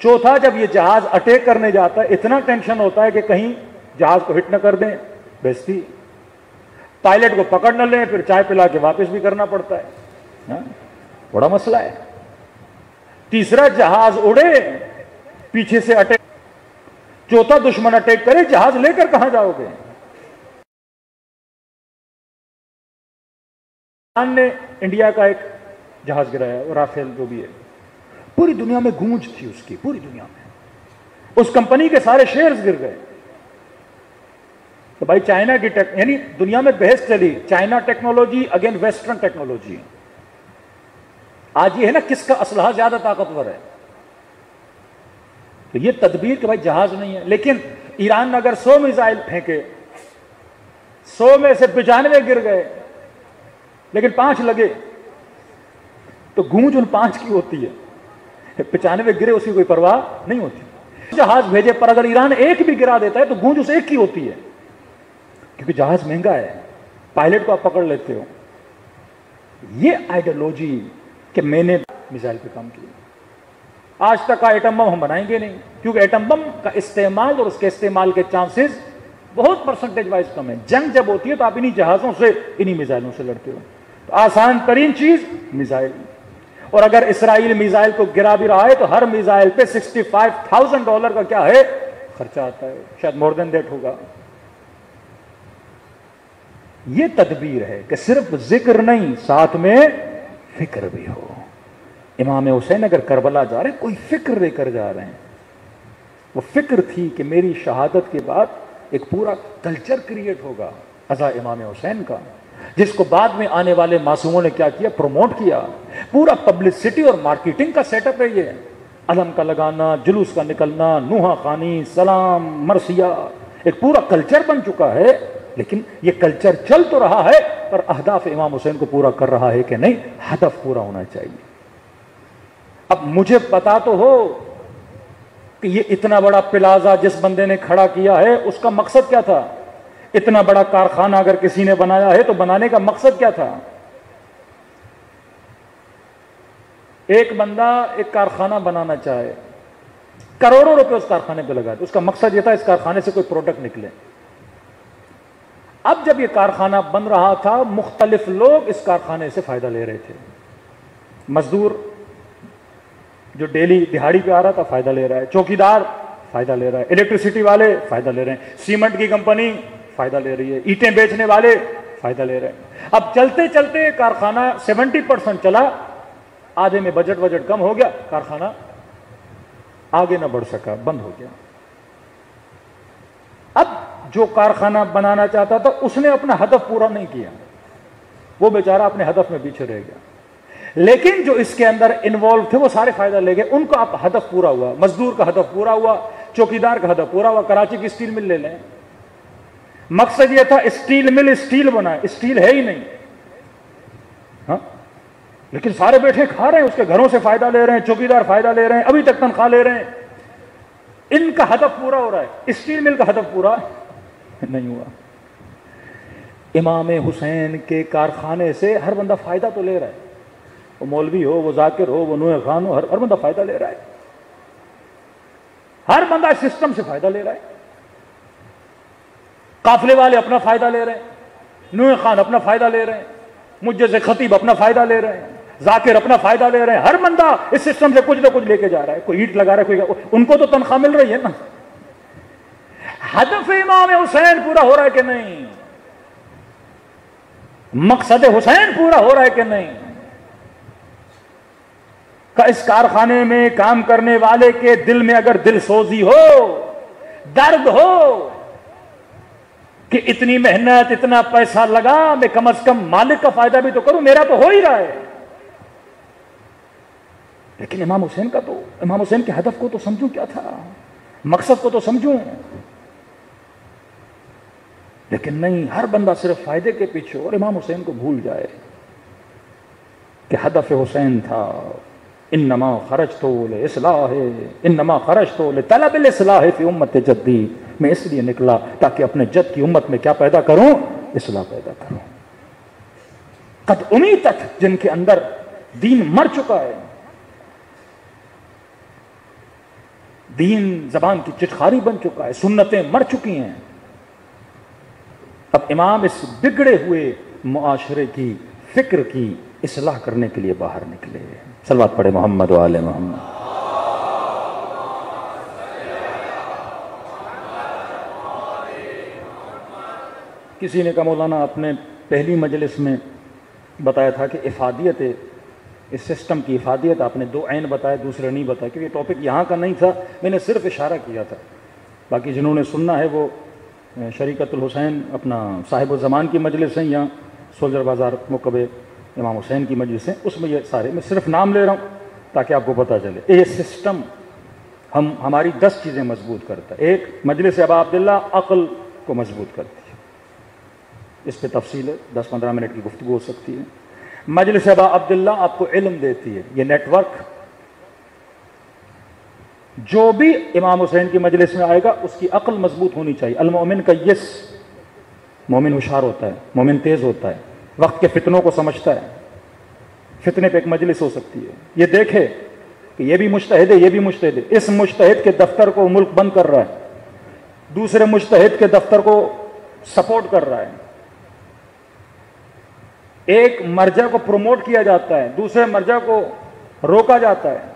چوتھا جب یہ جہاز اٹیک کرنے جاتا ہے اتنا ٹینشن ہوتا ہے کہ کہیں جہاز کو ہٹ نہ کر دیں, بیزتی. پائلٹ کو پکڑ نہ لیں, پھر چائے پلا کے واپس بھی کرنا پڑتا ہے. بڑا مسئلہ ہے. تیسرا جہاز اڑے, پیچھے سے اٹیک. چوتھا دشمن اٹیک کرے, جہاز لے کر کہاں جاؤ گے؟ نے انڈیا کا ایک جہاز گرایا, رافیل جو بھی ہے, پوری دنیا میں گونج تھی اس کی, پوری دنیا میں. اس کمپنی کے سارے شیئرز گر گئے. تو بھائی چائنا کی یعنی دنیا میں بحث چلی, China technology again western technology. آج یہ ہے نا کس کا اسلحہ زیادہ طاقتور ہے. تو یہ تدبیر کہ بھائی جہاز نہیں ہے. لیکن ایران نے اگر 100 میزائل پھینکے, 100 میں سے 95 گر گئے لیکن 5 لگے, تو گونج ان 5 کی ہوتی ہے. 95 گرے اس کی کوئی پرواہ نہیں ہوتی. جہاز بھیجے پر اگر ایران ایک بھی گرا دیتا ہے تو گونج اس ایک کی ہوتی ہے, کیونکہ جہاز مہنگا ہے, پائلٹ کو آپ پکڑ لیتے ہو. یہ آئیڈیالوجی کہ میں نے میزائل پہ کام کیا. آج تک کا ایٹم بم ہم بنائیں گے نہیں, کیونکہ ایٹم بم کا استعمال اور اس کے استعمال کے چانسز بہت پرسنٹیج وائز کم ہے. جنگ جب ہوتی ہے تو آپ انہی جہازوں سے, انہی میزائلوں سے لڑتے ہو. تو آسان ترین چیز میزائل. اور اگر اسرائیل میزائل کو گرا بھی رہا ہے تو ہر میزائل پہ $65,000 کا کیا ہے خرچہ آتا ہے, شاید مور دین دیٹ ہوگا. یہ تدبیر ہے کہ صرف ذکر نہیں, ساتھ میں فکر بھی ہو. امام حسین اگر کربلا جا رہے ہیں, کوئی فکر لے کر جا رہے ہیں. وہ فکر تھی کہ میری شہادت کے بعد ایک پورا کلچر کریٹ ہوگا ازا امام حسین کا، جس کو بعد میں آنے والے معصوموں نے کیا کیا؟ پروموٹ کیا. پورا پبلسٹی اور مارکیٹنگ کا سیٹ اپ ہے یہ. علم کا لگانا، جلوس کا نکلنا، نوحہ خوانی، سلام، مرثیہ، ایک پورا کلچر بن چکا ہے. لیکن یہ کلچر چل تو رہا ہے پر اہداف امام حسین کو پورا کر رہا ہے کہ نہیں؟ ہدف پورا ہونا چاہیے. اب مجھے پتا تو ہو کہ یہ اتنا بڑا پلازا جس بندے نے کھڑا کیا ہے اس کا مقصد کیا تھا؟ اتنا بڑا کارخانہ اگر کسی نے بنایا ہے تو بنانے کا مقصد کیا تھا؟ ایک بندہ ایک کارخانہ بنانا چاہے، کروڑوں روپے اس کارخانے پہ لگا دے، اس کا مقصد یہ تھا اس کارخانے سے کوئی پروڈکٹ نکلے. اب جب یہ کارخانہ بن رہا تھا مختلف لوگ اس کارخانے سے فائدہ لے رہے تھے. مزدور جو ڈیلی دہاڑی پہ آ رہا تھا فائدہ لے رہا ہے، چوکیدار فائدہ لے رہا ہے، الیکٹریسٹی والے فائدہ لے رہے ہیں، سیمنٹ کی کمپنی فائدہ لے رہی ہے، اینٹیں بیچنے والے فائدہ لے رہے ہیں. اب چلتے چلتے کارخانہ 70% چلا، آدھے میں بجٹ کم ہو گیا، کارخانہ آگے نہ بڑھ سکا، بند ہو گیا. اب جو کارخانہ بنانا چاہتا تھا اس نے اپنا ہدف پورا نہیں کیا، وہ بیچارہ اپنے ہدف میں پیچھے رہ گیا. لیکن جو اس کے اندر انوالو تھے وہ سارے فائدہ لے گئے، ان کا اب ہدف پورا ہوا. مزدور کا ہدف پورا ہوا، چوکیدار کا ہدف پورا ہوا. کراچی کی اسٹیل مل لے لیں، مقصد یہ تھا اسٹیل مل اسٹیل بنائے، اسٹیل ہے ہی نہیں، ہاں، لیکن سارے بیٹھے کھا رہے ہیں، اس کے گھروں سے فائدہ لے رہے ہیں، چوکیدار فائدہ لے رہے ہیں، ابھی تک تنخواہ لے رہے ہیں. ان کا ہدف پورا ہو رہا ہے، اسٹیل مل کا ہدف پورا نہیں ہوا. امام حسین کے کارخانے سے ہر بندہ فائدہ تو لے رہا ہے، وہ مولوی ہو، وہ ذاکر ہو، وہ نوح خان ہو، ہر بندہ فائدہ لے رہا ہے. ہر بندہ سسٹم سے فائدہ لے رہا ہے. قافلے والے اپنا فائدہ لے رہے ہیں، نوح خان اپنا فائدہ لے رہے ہیں، مجز خطیب اپنا فائدہ لے رہے ہیں، ذاکر اپنا فائدہ لے رہے ہیں. ہر بندہ اس سسٹم سے کچھ نہ کچھ لے کے جا رہا ہے. کوئی اینٹ لگا رہا ہے، کوئی، ان کو تو تنخواہ مل رہی ہے نا. ہدف امام حسین پورا ہو رہا ہے کہ نہیں؟ مقصد حسین پورا ہو رہا ہے کہ نہیں؟ کہ اس کارخانے میں کام کرنے والے کے دل میں اگر دل سوزی ہو، درد ہو کہ اتنی محنت، اتنا پیسہ لگا، میں کم از کم مالک کا فائدہ بھی تو کروں، میرا تو ہو ہی رہا ہے. لیکن امام حسین کا تو، امام حسین کے ہدف کو تو سمجھوں کیا تھا، مقصد کو تو سمجھوں. لیکن نہیں، ہر بندہ صرف فائدے کے پیچھے اور امام حسین کو بھول جائے کہ ہدف حسین تھا انما خرجت لاصلاح، انما خرجت لطلب الاصلاح فی امت جدی. میں اس لیے نکلا تاکہ اپنے جد کی امت میں کیا پیدا کروں؟ اصلاح پیدا کروں. قد امیتت، جن کے اندر دین مر چکا ہے، دین زبان کی چٹخاری بن چکا ہے، سنتیں مر چکی ہیں. اب امام اس بگڑے ہوئے معاشرے کی فکر کی اصلاح کرنے کے لیے باہر نکلے. صلوات پڑھے محمد و آل محمد. کسی نے کہا مولانا آپ نے پہلی مجلس میں بتایا تھا کہ افادیت، اس سسٹم کی افادیت آپ نے دو عین بتائے، دوسرے نہیں بتائے، کیونکہ ٹاپک یہاں کا نہیں تھا، میں نے صرف اشارہ کیا تھا. باقی جنہوں نے سننا ہے وہ شریکت الحسین اپنا صاحب الزمان کی مجلس ہیں یا سولجر بازار مکب امام حسین کی مجلس ہیں، اس میں یہ سارے، میں صرف نام لے رہا ہوں تاکہ آپ کو پتہ چلے. یہ سسٹم ہماری 10 چیزیں مضبوط کرتا ہے. ایک، مجلس ابا عبداللہ عقل کو مضبوط کرتی ہے، اس پہ تفصیل ہے، 10-15 منٹ کی گفتگو ہو سکتی ہے. مجلس ابا عبداللہ آپ کو علم دیتی ہے. یہ نیٹ ورک جو بھی امام حسین کی مجلس میں آئے گا اس کی عقل مضبوط ہونی چاہیے. المؤمن کیس، مومن ہوشیار ہوتا ہے، مومن تیز ہوتا ہے، وقت کے فتنوں کو سمجھتا ہے. فتنے پہ ایک مجلس ہو سکتی ہے، یہ دیکھے کہ یہ بھی مجتہد ہے، یہ بھی مجتہد ہے، اس مجتہد کے دفتر کو ملک بند کر رہا ہے، دوسرے مجتہد کے دفتر کو سپورٹ کر رہا ہے. ایک مرجع کو پروموٹ کیا جاتا ہے، دوسرے مرجع کو روکا جاتا ہے.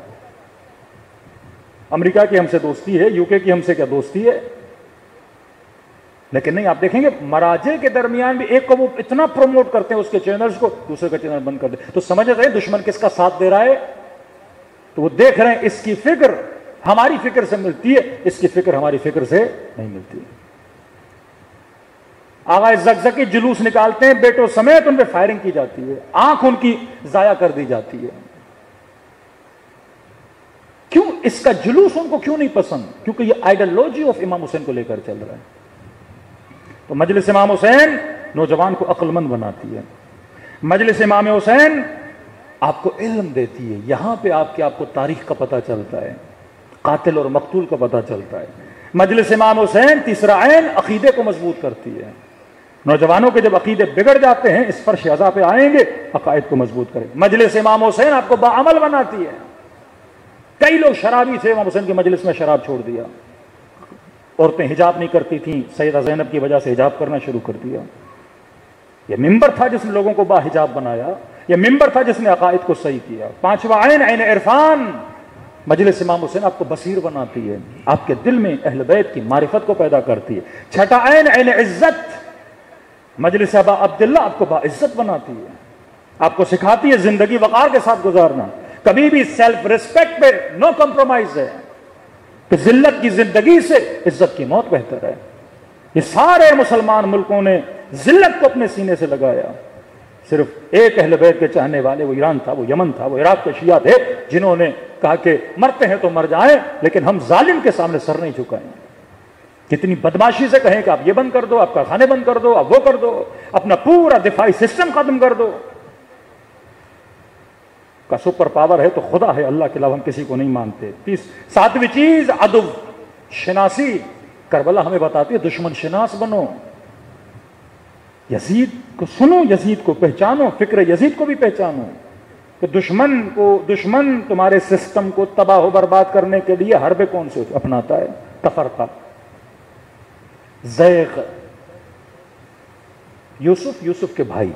امریکہ کی ہم سے دوستی ہے، یو کے کی ہم سے کیا دوستی ہے، لیکن نہیں، آپ دیکھیں گے مراجع کے درمیان بھی ایک کو وہ اتنا پروموٹ کرتے ہیں اس کے چینلز کو، دوسرے کا چینل بند کر دیں. تو سمجھ رہے ہیں دشمن کس کا ساتھ دے رہا ہے؟ تو وہ دیکھ رہے ہیں اس کی فکر ہماری فکر سے ملتی ہے، اس کی فکر ہماری فکر سے نہیں ملتی. آغا زگزگی جلوس نکالتے ہیں بیٹوں سمیت، ان پہ فائرنگ کی جاتی ہے، آنکھ ان کی ضائع کر دی جاتی ہے۔ کیوں اس کا جلوس ان کو کیوں نہیں پسند؟ کیونکہ یہ آئیڈیالوجی آف امام حسین کو لے کر چل رہا ہے۔ تو مجلس امام حسین نوجوان کو عقل مند بناتی ہے، مجلس امام حسین آپ کو علم دیتی ہے، یہاں پہ آپ کو تاریخ کا پتہ چلتا ہے، قاتل اور مقتول کا پتہ چلتا ہے۔ مجلس امام حسین تیسرا عین عقیدے کو مضبوط کرتی ہے، نوجوانوں کے جب عقیدے بگڑ جاتے ہیں اس فرش عزا پہ آئیں گے، عقائد کو مضبوط کریں۔ مجلس امام حسین آپ کو باعمل بناتی ہے۔ کئی لوگ شرابی تھے، امام حسین کی مجلس میں شراب چھوڑ دیا، عورتیں حجاب نہیں کرتی تھیں، سیدہ زینب کی وجہ سے حجاب کرنا شروع کر دیا۔ یہ ممبر تھا جس نے لوگوں کو با حجاب بنایا، یہ ممبر تھا جس نے عقائد کو صحیح کیا۔ پانچواں عین عین عرفان، مجلس امام حسین آپ کو بصیر بناتی ہے، آپ کے دل میں اہل بیت کی معرفت کو پیدا کرتی ہے۔ چھٹا عین عین عزت، مجلس ابا عبداللہ آپ کو با عزت بناتی ہے، آپ کو سکھاتی ہے زندگی وقار کے ساتھ گزارنا، کبھی بھی سیلف ریسپیکٹ پہ نو کمپرومائز ہے، کہ ذلت کی زندگی سے عزت کی موت بہتر ہے۔ یہ سارے مسلمان ملکوں نے ذلت کو اپنے سینے سے لگایا، صرف ایک اہل بیت کے چاہنے والے، وہ ایران تھا، وہ یمن تھا، وہ عراق کے شیعہ تھے، جنہوں نے کہا کہ مرتے ہیں تو مر جائیں لیکن ہم ظالم کے سامنے سر نہیں جھکائیں۔ کتنی بدماشی سے کہیں کہ آپ یہ بند کر دو، آپ کارخانے بند کر دو، آپ وہ کر دو، اپنا پورا دفاعی سسٹم ختم کر دو۔ کا سپر پاور ہے تو خدا ہے، اللہ کے علاوہ ہم کسی کو نہیں مانتے۔ ساتویں چیز عدو شناسی، کربلا ہمیں بتاتی ہے دشمن شناس بنو، یزید کو سنو، یزید کو پہچانو، فکر یزید کو بھی پہچانو کہ دشمن تمہارے سسٹم کو تباہ و برباد کرنے کے لیے حربے کون سے اپناتا ہے؟ تفرقہ، زیغ۔ یوسف کے بھائی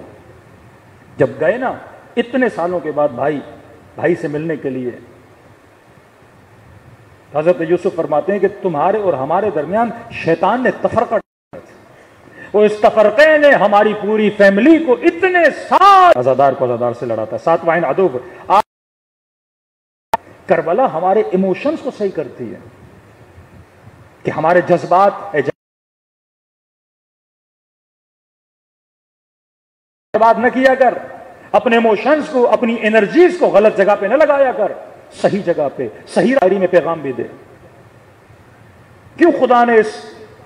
جب گئے نا اتنے سالوں کے بعد بھائی سے ملنے کے لیے، حضرت یوسف فرماتے ہیں کہ تمہارے اور ہمارے درمیان شیطان نے تفرقہ، وہ اس تفرقے نے ہماری پوری فیملی کو اتنے سال عزادار کو عزادار سے لڑاتا ہے۔ ساتواں عدو، کربلا ہمارے ایموشنز کو صحیح کرتی ہے کہ ہمارے جذبات برباد نہ کیا کر، اپنے ایموشنز کو، اپنی انرجیز کو غلط جگہ پہ نہ لگایا کر، صحیح جگہ پہ، صحیح راہی میں پیغام بھی دے۔ کیوں خدا نے اس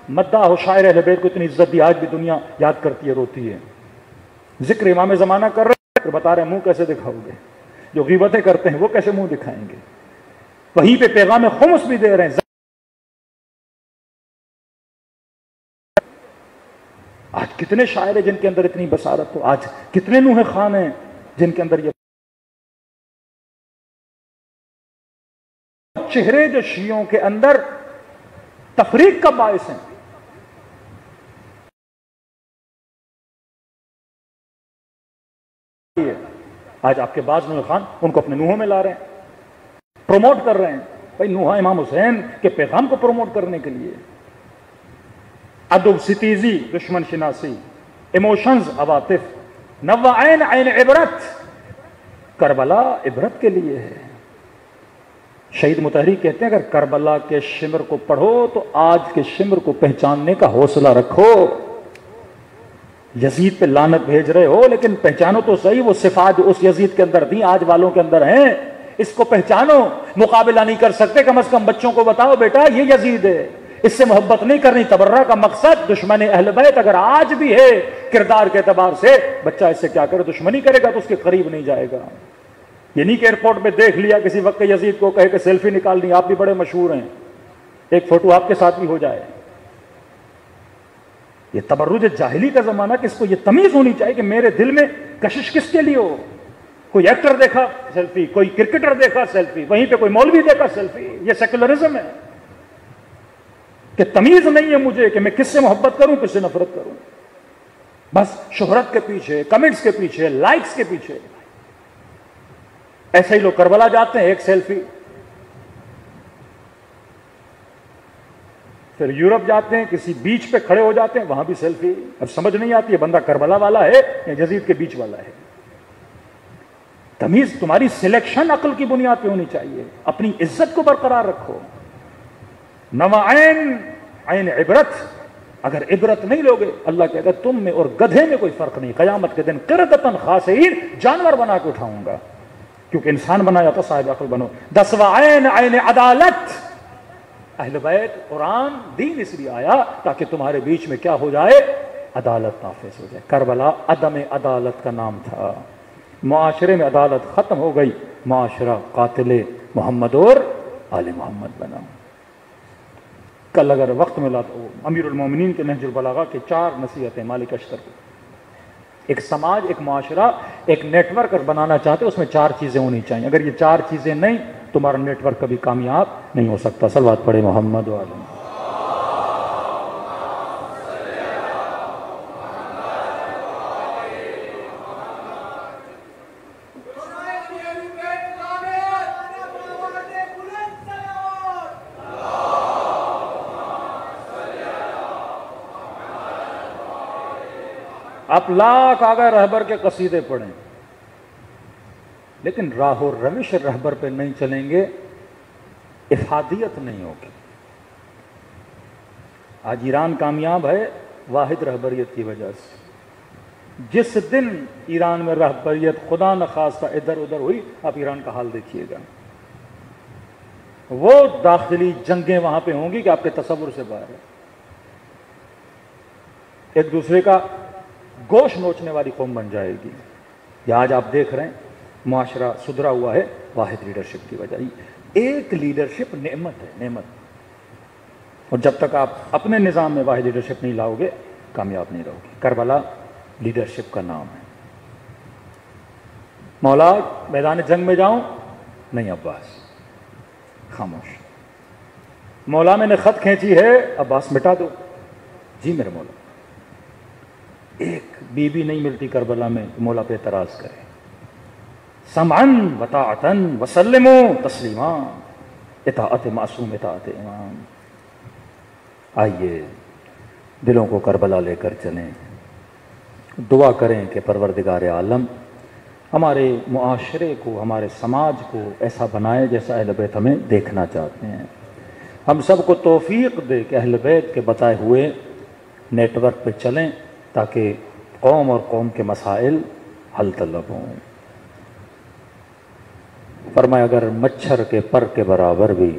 مداح و شاعر اہل بیت کو اتنی عزت دی؟ آج بھی دنیا یاد کرتی ہے، روتی ہے۔ ذکر امام زمانہ کر رہے ہیں، بتا رہے ہیں منہ کیسے دکھاؤ گے؟ جو غیبتیں کرتے ہیں وہ کیسے منہ دکھائیں گے؟ وہیں پہ پیغام خمس بھی دے رہے ہیں۔ آج کتنے شاعر ہیں جن کے اندر اتنی بصارت ہو، آج کتنے نوح خان ہیں جن کے اندر یہ چہرے جو شیعوں کے اندر تفریق کا باعث ہیں۔ آج آپ کے بعض نوح خان ان کو اپنے نوحوں میں لا رہے ہیں، پروموٹ کر رہے ہیں۔ بھائی نوحہ امام حسین کے پیغام کو پروموٹ کرنے کے لیے ادب، ستیزی، دشمن شناسی، ایموشنز، عواطف، نوع عین عین عبرت، کربلا عبرت کے لیے ہے۔ شہید مطہری کہتے ہیں اگر کربلا کے شمر کو پڑھو تو آج کے شمر کو پہچاننے کا حوصلہ رکھو۔ یزید پہ لعنت بھیج رہے ہو لیکن پہچانو تو صحیح وہ صفات جو اس یزید کے اندر تھیں آج والوں کے اندر ہیں، اس کو پہچانو۔ مقابلہ نہیں کر سکتے، کم از کم بچوں کو بتاؤ بیٹا یہ یزید ہے، اس سے محبت نہیں کرنی۔ تبرہ کا مقصد دشمن اہل بیت اگر آج بھی ہے کردار کے اعتبار سے، بچہ اس سے کیا کرے؟ دشمنی کرے گا تو اس کے قریب نہیں جائے گا۔ یہ نہیں کہ ایئرپورٹ پہ دیکھ لیا کسی وقت یزید کو، کہے کہ سیلفی نکالنی، آپ بھی بڑے مشہور ہیں، ایک فوٹو آپ کے ساتھ بھی ہو جائے۔ یہ تبرج جاہلی کا زمانہ کہ اس کو یہ تمیز ہونی چاہیے کہ میرے دل میں کشش کس کے لیے ہو۔ کوئی ایکٹر دیکھا سیلفی، کوئی کرکٹر دیکھا سیلفی، وہیں پہ کوئی مولوی دیکھا سیلفی۔ یہ سیکولرزم ہے کہ تمیز نہیں ہے مجھے کہ میں کس سے محبت کروں کس سے نفرت کروں، بس شہرت کے پیچھے، کمنٹس کے پیچھے، لائکس کے پیچھے۔ ایسے ہی لوگ کربلا جاتے ہیں، ایک سیلفی، پھر یورپ جاتے ہیں کسی بیچ پہ کھڑے ہو جاتے ہیں، وہاں بھی سیلفی۔ اب سمجھ نہیں آتی ہے بندہ کربلا والا ہے یا یزید کے بیچ والا ہے۔ تمیز، تمہاری سلیکشن عقل کی بنیاد پہ ہونی چاہیے۔ اپنی عزت کو برقرار رکھو۔ نوع عین عین عبرت، اگر عبرت نہیں لوگے، اللہ کہتا ہے تم میں اور گدھے میں کوئی فرق نہیں، قیامت کے دن قردۃ خاسئین، جانور بنا کے اٹھاؤں گا، کیونکہ انسان بنایا تو صاحب عقل بنو۔ 10واں عین، عین عدالت۔ اہل بیت، قرآن، دین اس لیے آیا تاکہ تمہارے بیچ میں کیا ہو جائے؟ عدالت نافذ ہو جائے۔ کربلا عدم عدالت کا نام تھا، معاشرے میں عدالت ختم ہو گئی، معاشرہ قاتل محمد اور آل محمد بنا۔ کل اگر وقت ملا تو امیر المومنین کے نہج البلاغہ کے 4 نصیحتیں مالک اشتر کو، ایک سماج، ایک معاشرہ، ایک نیٹ ورک بنانا چاہتے اس میں 4 چیزیں ہونی چاہیے، اگر یہ 4 چیزیں نہیں تمہارا نیٹ ورک کبھی کامیاب نہیں ہو سکتا۔ صلوات پڑھے محمد و آل۔ آپ لاکھ آگاہ رہبر کے قصیدے پڑھیں، لیکن راہ و روش رہبر پہ نہیں چلیں گے، افادیت نہیں ہوگی۔ آج ایران کامیاب ہے واحد رہبریت کی وجہ سے۔ جس دن ایران میں رہبریت خدا نخواستہ ادھر ادھر ہوئی، آپ ایران کا حال دیکھیے گا، وہ داخلی جنگیں وہاں پہ ہوں گی کہ آپ کے تصور سے باہر ہے۔ ایک دوسرے کا گوشت نوچنے والی قوم بن جائے گی۔ یا آج آپ دیکھ رہے ہیں معاشرہ سدھرا ہوا ہے واحد لیڈرشپ کی وجہ۔ ایک لیڈرشپ نعمت ہے، نعمت، اور جب تک آپ اپنے نظام میں واحد لیڈرشپ نہیں لاؤ گے کامیاب نہیں رہو گے۔ کربلا لیڈرشپ کا نام ہے۔ مولا میدان جنگ میں جاؤں؟ نہیں عباس، خاموش۔ مولا میں نے خط کھینچی ہے، عباس مٹا دو۔ جی میرے مولا۔ ایک بی بی نہیں ملتی کربلا میں مولا پہ اعتراض کرے۔ سمعن وطاعتن وسلموا تسلیما، اطاعت معصوم، اطاعت امام۔ آئیے دلوں کو کربلا لے کر چلیں، دعا کریں کہ پروردگار عالم ہمارے معاشرے کو، ہمارے سماج کو ایسا بنائے جیسا اہل بیت ہمیں دیکھنا چاہتے ہیں۔ ہم سب کو توفیق دے کہ اہل بیت کے بتائے ہوئے نیٹ ورک پہ چلیں تاکہ قوم اور قوم کے مسائل حل طلب ہوں۔ فرمایا اگر مچھر کے پر کے برابر بھی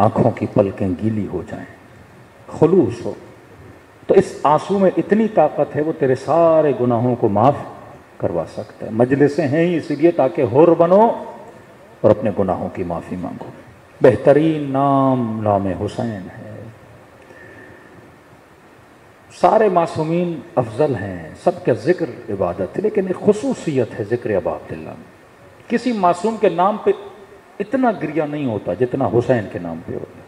آنکھوں کی پلکیں گیلی ہو جائیں، خلوص ہو، تو اس آنسو میں اتنی طاقت ہے وہ تیرے سارے گناہوں کو معاف کروا سکتا ہے۔ مجلسیں ہیں ہی اسی لیے تاکہ حر بنو اور اپنے گناہوں کی معافی مانگو۔ بہترین نام نام حسین ہے۔ سارے معصومین افضل ہیں، سب کا ذکر عبادت ہے، لیکن ایک خصوصیت ہے ذکر ابا عبداللہ میں۔ کسی معصوم کے نام پہ اتنا گریہ نہیں ہوتا جتنا حسین کے نام پہ ہوتا ہے۔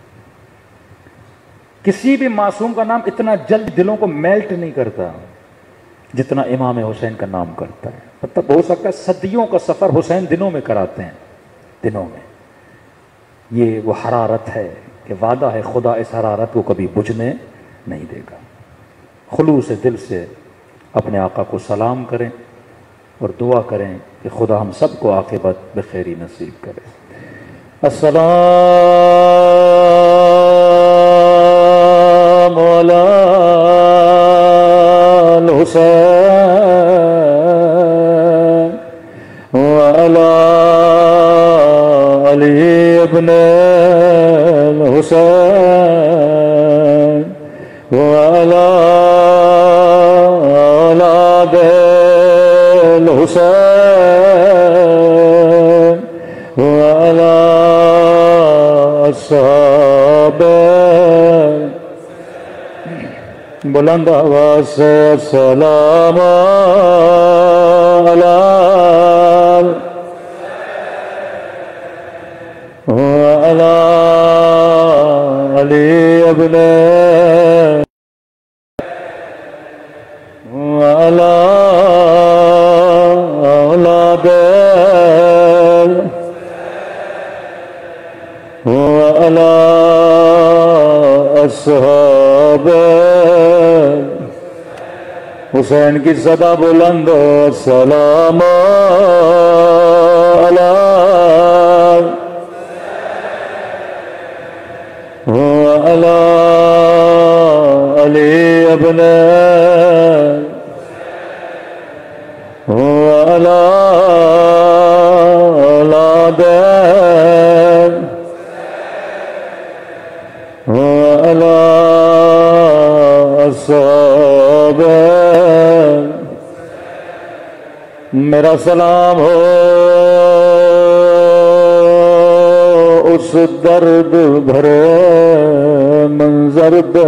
کسی بھی معصوم کا نام اتنا جلد دلوں کو میلٹ نہیں کرتا جتنا امام حسین کا نام کرتا ہے۔ مطلب ہو سکتا ہے صدیوں کا سفر حسین دنوں میں کراتے ہیں، دنوں میں۔ یہ وہ حرارت ہے کہ وعدہ ہے خدا اس حرارت کو کبھی بجھنے نہیں دے گا۔ خلوص دل سے اپنے آقا کو سلام کریں اور دعا کریں کہ خدا ہم سب کو عاقبت بخیری نصیب کرے۔ السلام علی الحسین وعلی علی ابن الحسین وعلی اولاد الحسین وعلی اصحاب بلند آواز سے السلام علی وعلی علی ابن وعلی اولاد وعلی اصحاب حسین کی صدا بلند السلام علی وعلی علی میرا سلام ہو اس درد بھرے منظر پہ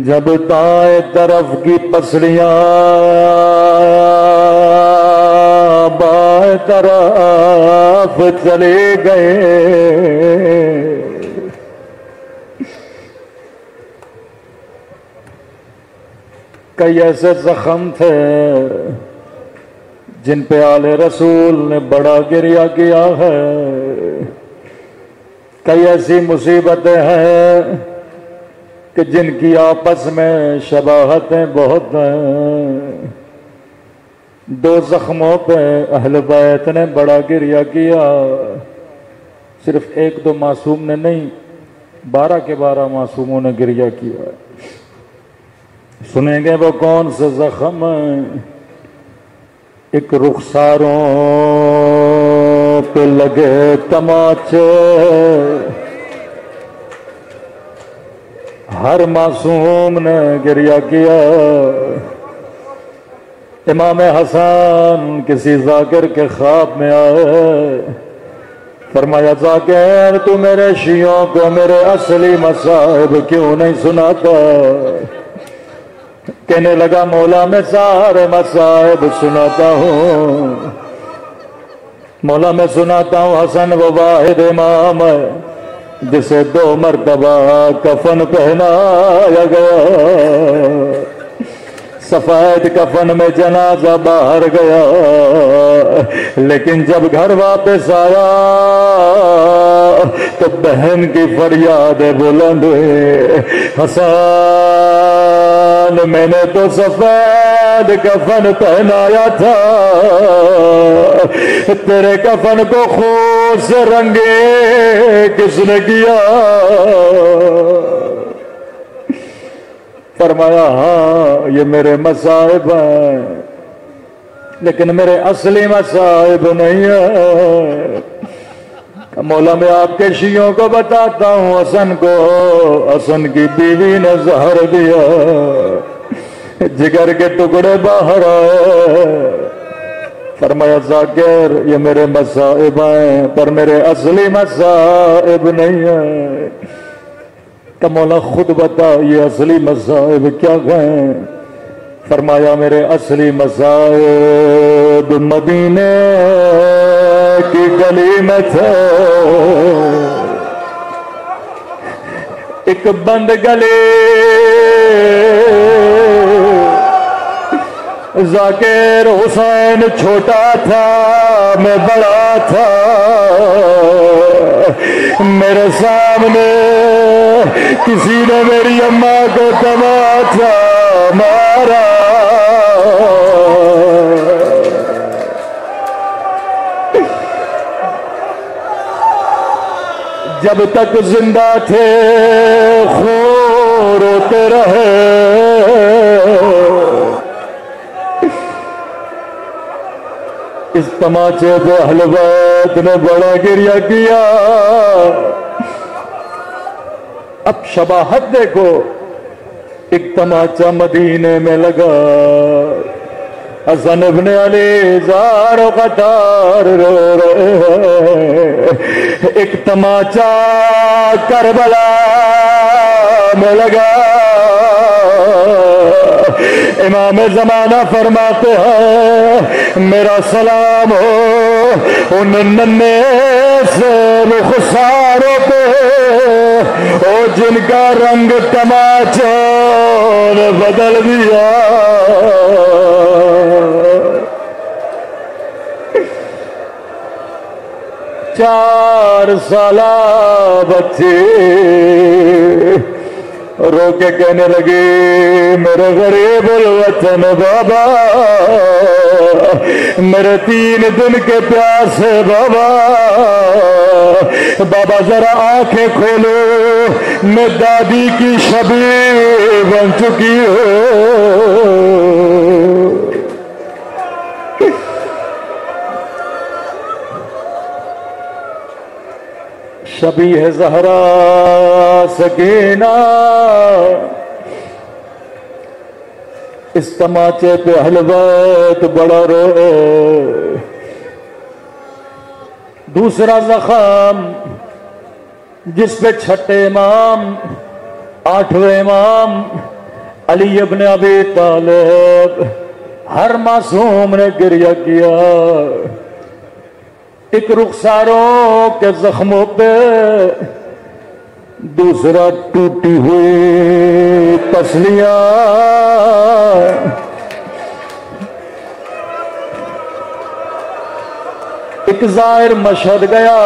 جب دائیں طرف کی پسلیاں بائیں طرف چلے گئے کئی ایسے زخم تھے جن پہ آل رسول نے بڑا گریہ کیا ہے، کئی ایسی مصیبتیں ہیں کہ جن کی آپس میں شباہتیں بہت ہیں، دو زخموں پہ اہل بیت نے بڑا گریہ کیا، صرف ایک دو معصوم نے نہیں، 12 کے 12 معصوموں نے گریہ کیا۔ سنیں گے وہ کون سے زخم ہیں؟ ایک رخساروں پہ لگے تماچے، ہر معصوم نے گریہ کیا۔ امام حسن کسی ذاکر کے خواب میں آئے، فرمایا ذاکر تو میرے شیعوں کو میرے اصلی مصائب کیوں نہیں سناتا؟ کہنے لگا مولا میں سارے مصائب سناتا ہوں، مولا میں سناتا ہوں حسن وہ واحد امام ہے جسے 2 مرتبہ کفن پہنایا گیا، سفید کفن میں جنازہ باہر گیا، لیکن جب گھر واپس آیا تو بہن کی فریاد بلند ہوئی، حسن میں نے تو سفید کفن پہنایا تھا، تیرے کفن کو خون سے رنگے کس نے کیا؟ فرمایا ہاں یہ میرے مصائب ہیں لیکن میرے اصلی مصائب نہیں ہیں۔ مولا میں آپ کے شیعوں کو بتاتا ہوں، حسن کو حسن کی بیوی نے زہر دیا، جگر کے ٹکڑے باہر آئے۔ فرمایا ذاکر یہ میرے مصائب ہیں پر میرے اصلی مصائب نہیں ہیں۔ کہ مولا خود بتا یہ اصلی مصائب کیا ہیں؟ فرمایا میرے اصلی مصائب مدینے کی گلی میں تھے، ایک بند گلی، ذاکر حسین چھوٹا تھا میں بڑا تھا، میرے سامنے کسی نے میری اماں کو تماچا مارا، جب تک زندہ تھے خون روتے رہے، اس تماچے پہ اہل بیت نے بڑا گریہ کیا۔ اب شباہت دیکھو، ایک تماچا مدینے میں لگا، حسن ابن علی زار و قطار رو رہے ہیں، ایک تماچا کربلا میں لگا، امام زمانہ فرماتے ہیں میرا سلام ہو ان ننھے سے رخساروں پہ او جن کا رنگ تماچوں نے بدل دیا۔ 4 سالہ بچے رو کے کہنے لگے میرے غریب الوطن بابا، میرے 3 دن کے پیاسے بابا، بابا ذرا آنکھیں کھولو، میں دادی کی شبیہ بن چکی ہوں۔ شبیہ زہرا سکینہ اس تماچے پہ اہل بیت بڑا روئے. دوسرا زخم جس پہ چھٹے امام 8ویں امام علی ابن ابی طالب ہر معصوم نے گریہ کیا. ایک رخساروں کے زخموں پہ دوسرا ٹوٹی ہوئی پسلیاں. ایک ظاہر مشہد گیا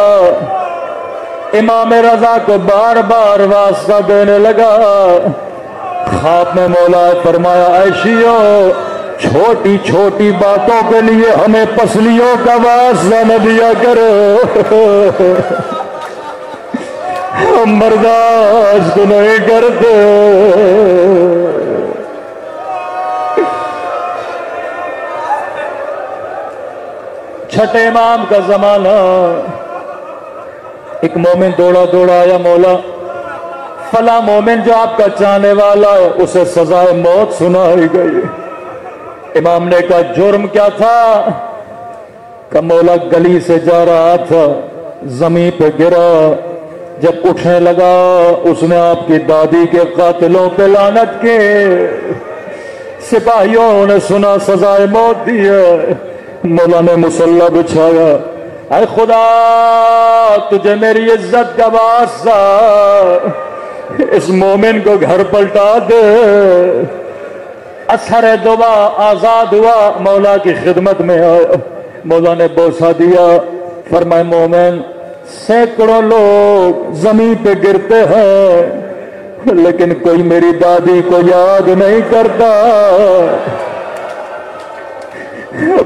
امام رضا کو بار بار واسطہ دینے لگا. خواب میں مولا فرمایا عائشیو چھوٹی چھوٹی باتوں کے لیے ہمیں پسلیوں کا واسطہ نہ دیا کرو. ہم برداشت نہیں کرتے. چھٹے امام کا زمانہ. ایک مومن دوڑا دوڑا آیا مولا فلاں مومن جو آپ کا چاہنے والا ہے اسے سزائے موت سنائی گئی. امام نے کہا جرم کیا تھا؟ کہ مولا گلی سے جا رہا تھا زمین پہ گرا. جب اٹھنے لگا اس نے آپ کی دادی کے قاتلوں پہ لعنت کی. سپاہیوں نے سنا سزائے موت دی ہے. مولا نے مصلی بچھایا اے خدا تجھے میری عزت کا واسطہ اس مومن کو گھر پلٹا دے. اثر دعا آزاد ہوا مولا کی خدمت میں آیا. مولا نے بوسہ دیا فرمائے مومن سینکڑوں لوگ زمین پہ گرتے ہیں لیکن کوئی میری دادی کو یاد نہیں کرتا.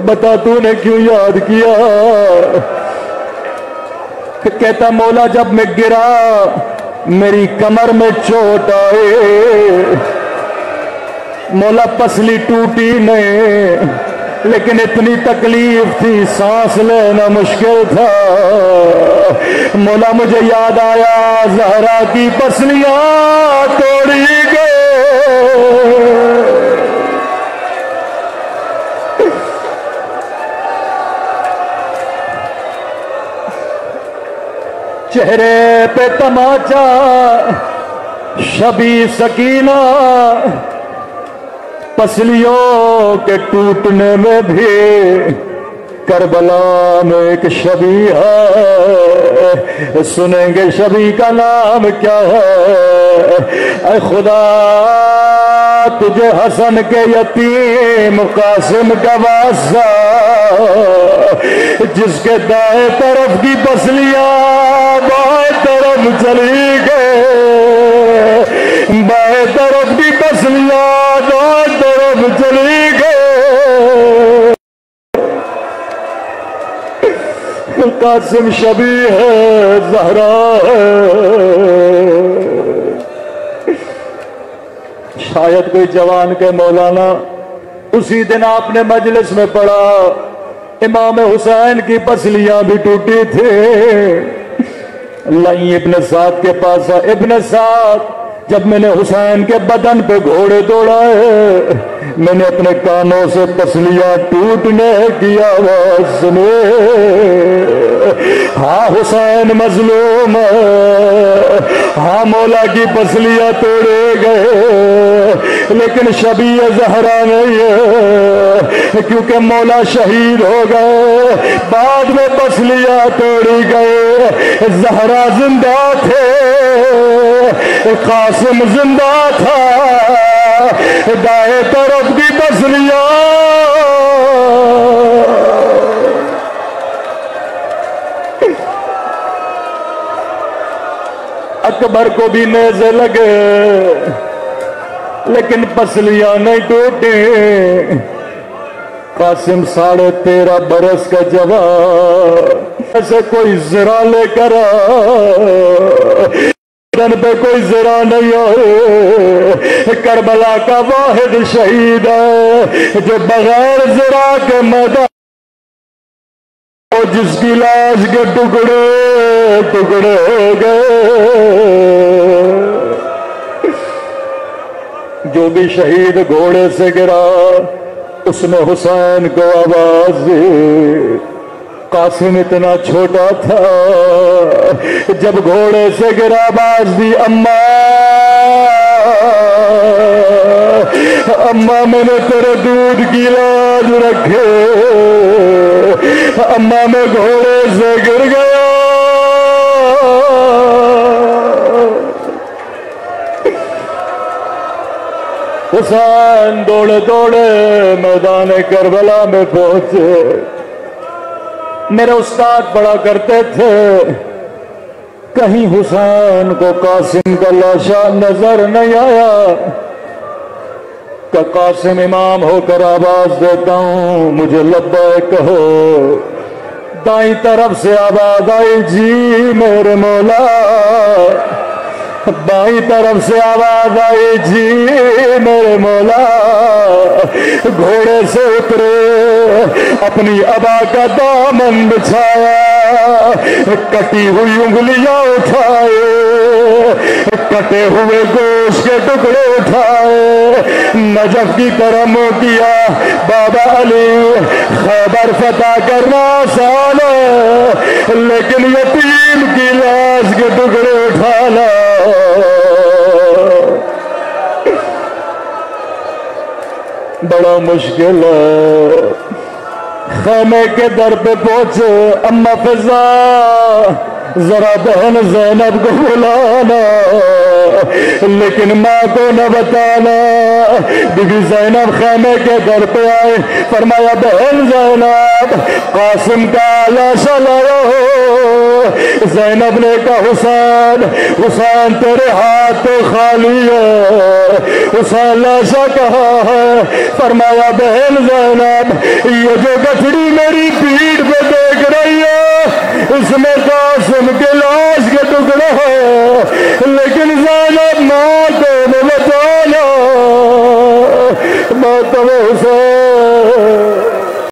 بتا تو نے کیوں یاد کیا؟ کہتا مولا جب میں گرا میری کمر میں چوٹ آئے. مولا پسلی ٹوٹی نہیں لیکن اتنی تکلیف تھی سانس لینا مشکل تھا. مولا مجھے یاد آیا زہرا کی پسلیاں توڑی گئے. چہرے پہ تماچا شبی سکینہ پسلیوں کے ٹوٹنے میں بھی کربلا میں ایک شبی ہے. سنیں گے شبی کا نام کیا ہے؟ اے خدا تجھے حسن کے یتیم قاسم کا واسطہ جس کے دائیں طرف کی پسلیاں بائیں طرف چلی گئے. بائیں طرف کی پسلیاں دائیں طرف چلی گئے. قاسم شبی ہے زہرا ہے. شاید کوئی جوان کے مولانا اسی دن آپ نے مجلس میں پڑھا امام حسین کی پسلیاں بھی ٹوٹی تھی. لئی ابن سعد کے پاس ابن سعد جب میں نے حسین کے بدن پہ گھوڑے دوڑائے میں نے اپنے کانوں سے پسلیاں ٹوٹنے کی آواز سنی. ہاں حسین مظلوم ہے. ہاں مولا کی پسلیاں توڑے گئے لیکن شبی زہرا نہیں ہے کیونکہ مولا شہید ہو گئے. بعد میں پسلیاں توڑی گئے. زہرا زندہ تھے قاسم زندہ تھا. دائیں طرف کی پسلیاں اکبر کو بھی نیزے لگے لیکن پسلیاں نہیں ٹوٹی. قاسم 13.5 برس کا جوان ایسے کوئی زرا لے کر پہ کوئی زرا نہیں آئے. کربلا کا واحد شہید ہے جو بغیر زرا کے میدان جس کی لاش کے ٹکڑے ٹکڑے ہو گئے. جو بھی شہید گھوڑے سے گرا اس نے حسین کو آواز دی۔ قاسم اتنا چھوٹا تھا، جب گھوڑے سے گرا آواز دی، اماں میں نے تیرے دودھ کی لاج رکھے، اماں میں گھوڑے سے گر گیا۔ حسین دوڑے دوڑے میدان کربلا میں پہنچے۔ میرے استاد پڑھا کرتے تھے، کہیں حسین کو قاسم کا لاشا نظر نہیں آیا کہ قاسم امام ہو کر آواز دیتا ہوں مجھے لبیک کہو۔ دائیں طرف سے آواز آئی جی میرے مولا، بائیں طرف سے آواز آئی جی میرے مولا۔ گھوڑے سے اترے، اپنی ابا کا دامن بچھایا، کٹی ہوئی انگلیاں اٹھائے، کٹے ہوئے گوشت کے ٹکڑے اٹھائے، نجف کی طرح منہ کیا۔ بابا علی خیبر فتح کرنا آسان ہے، لیکن یتیم کی لاش کے ٹکڑے اٹھانا بڑا مشکل ہے۔ خیمے کے در پہ پہنچے، اما فضا ذرا بہن زینب کو بلانا، لیکن ماں کو نہ بتانا۔ بی بی زینب خیمے کے در پہ آئے، فرمایا بہن زینب قاسم کا لاشا لایا ہو۔ زینب نے کہا حسین، حسین تیرے ہاتھ تو خالی ہے، حسین لاشا کہاں ہے؟ فرمایا بہن زینب یہ جو گٹھڑی میری پیٹھ پہ دیکھ رہی ہے اس میں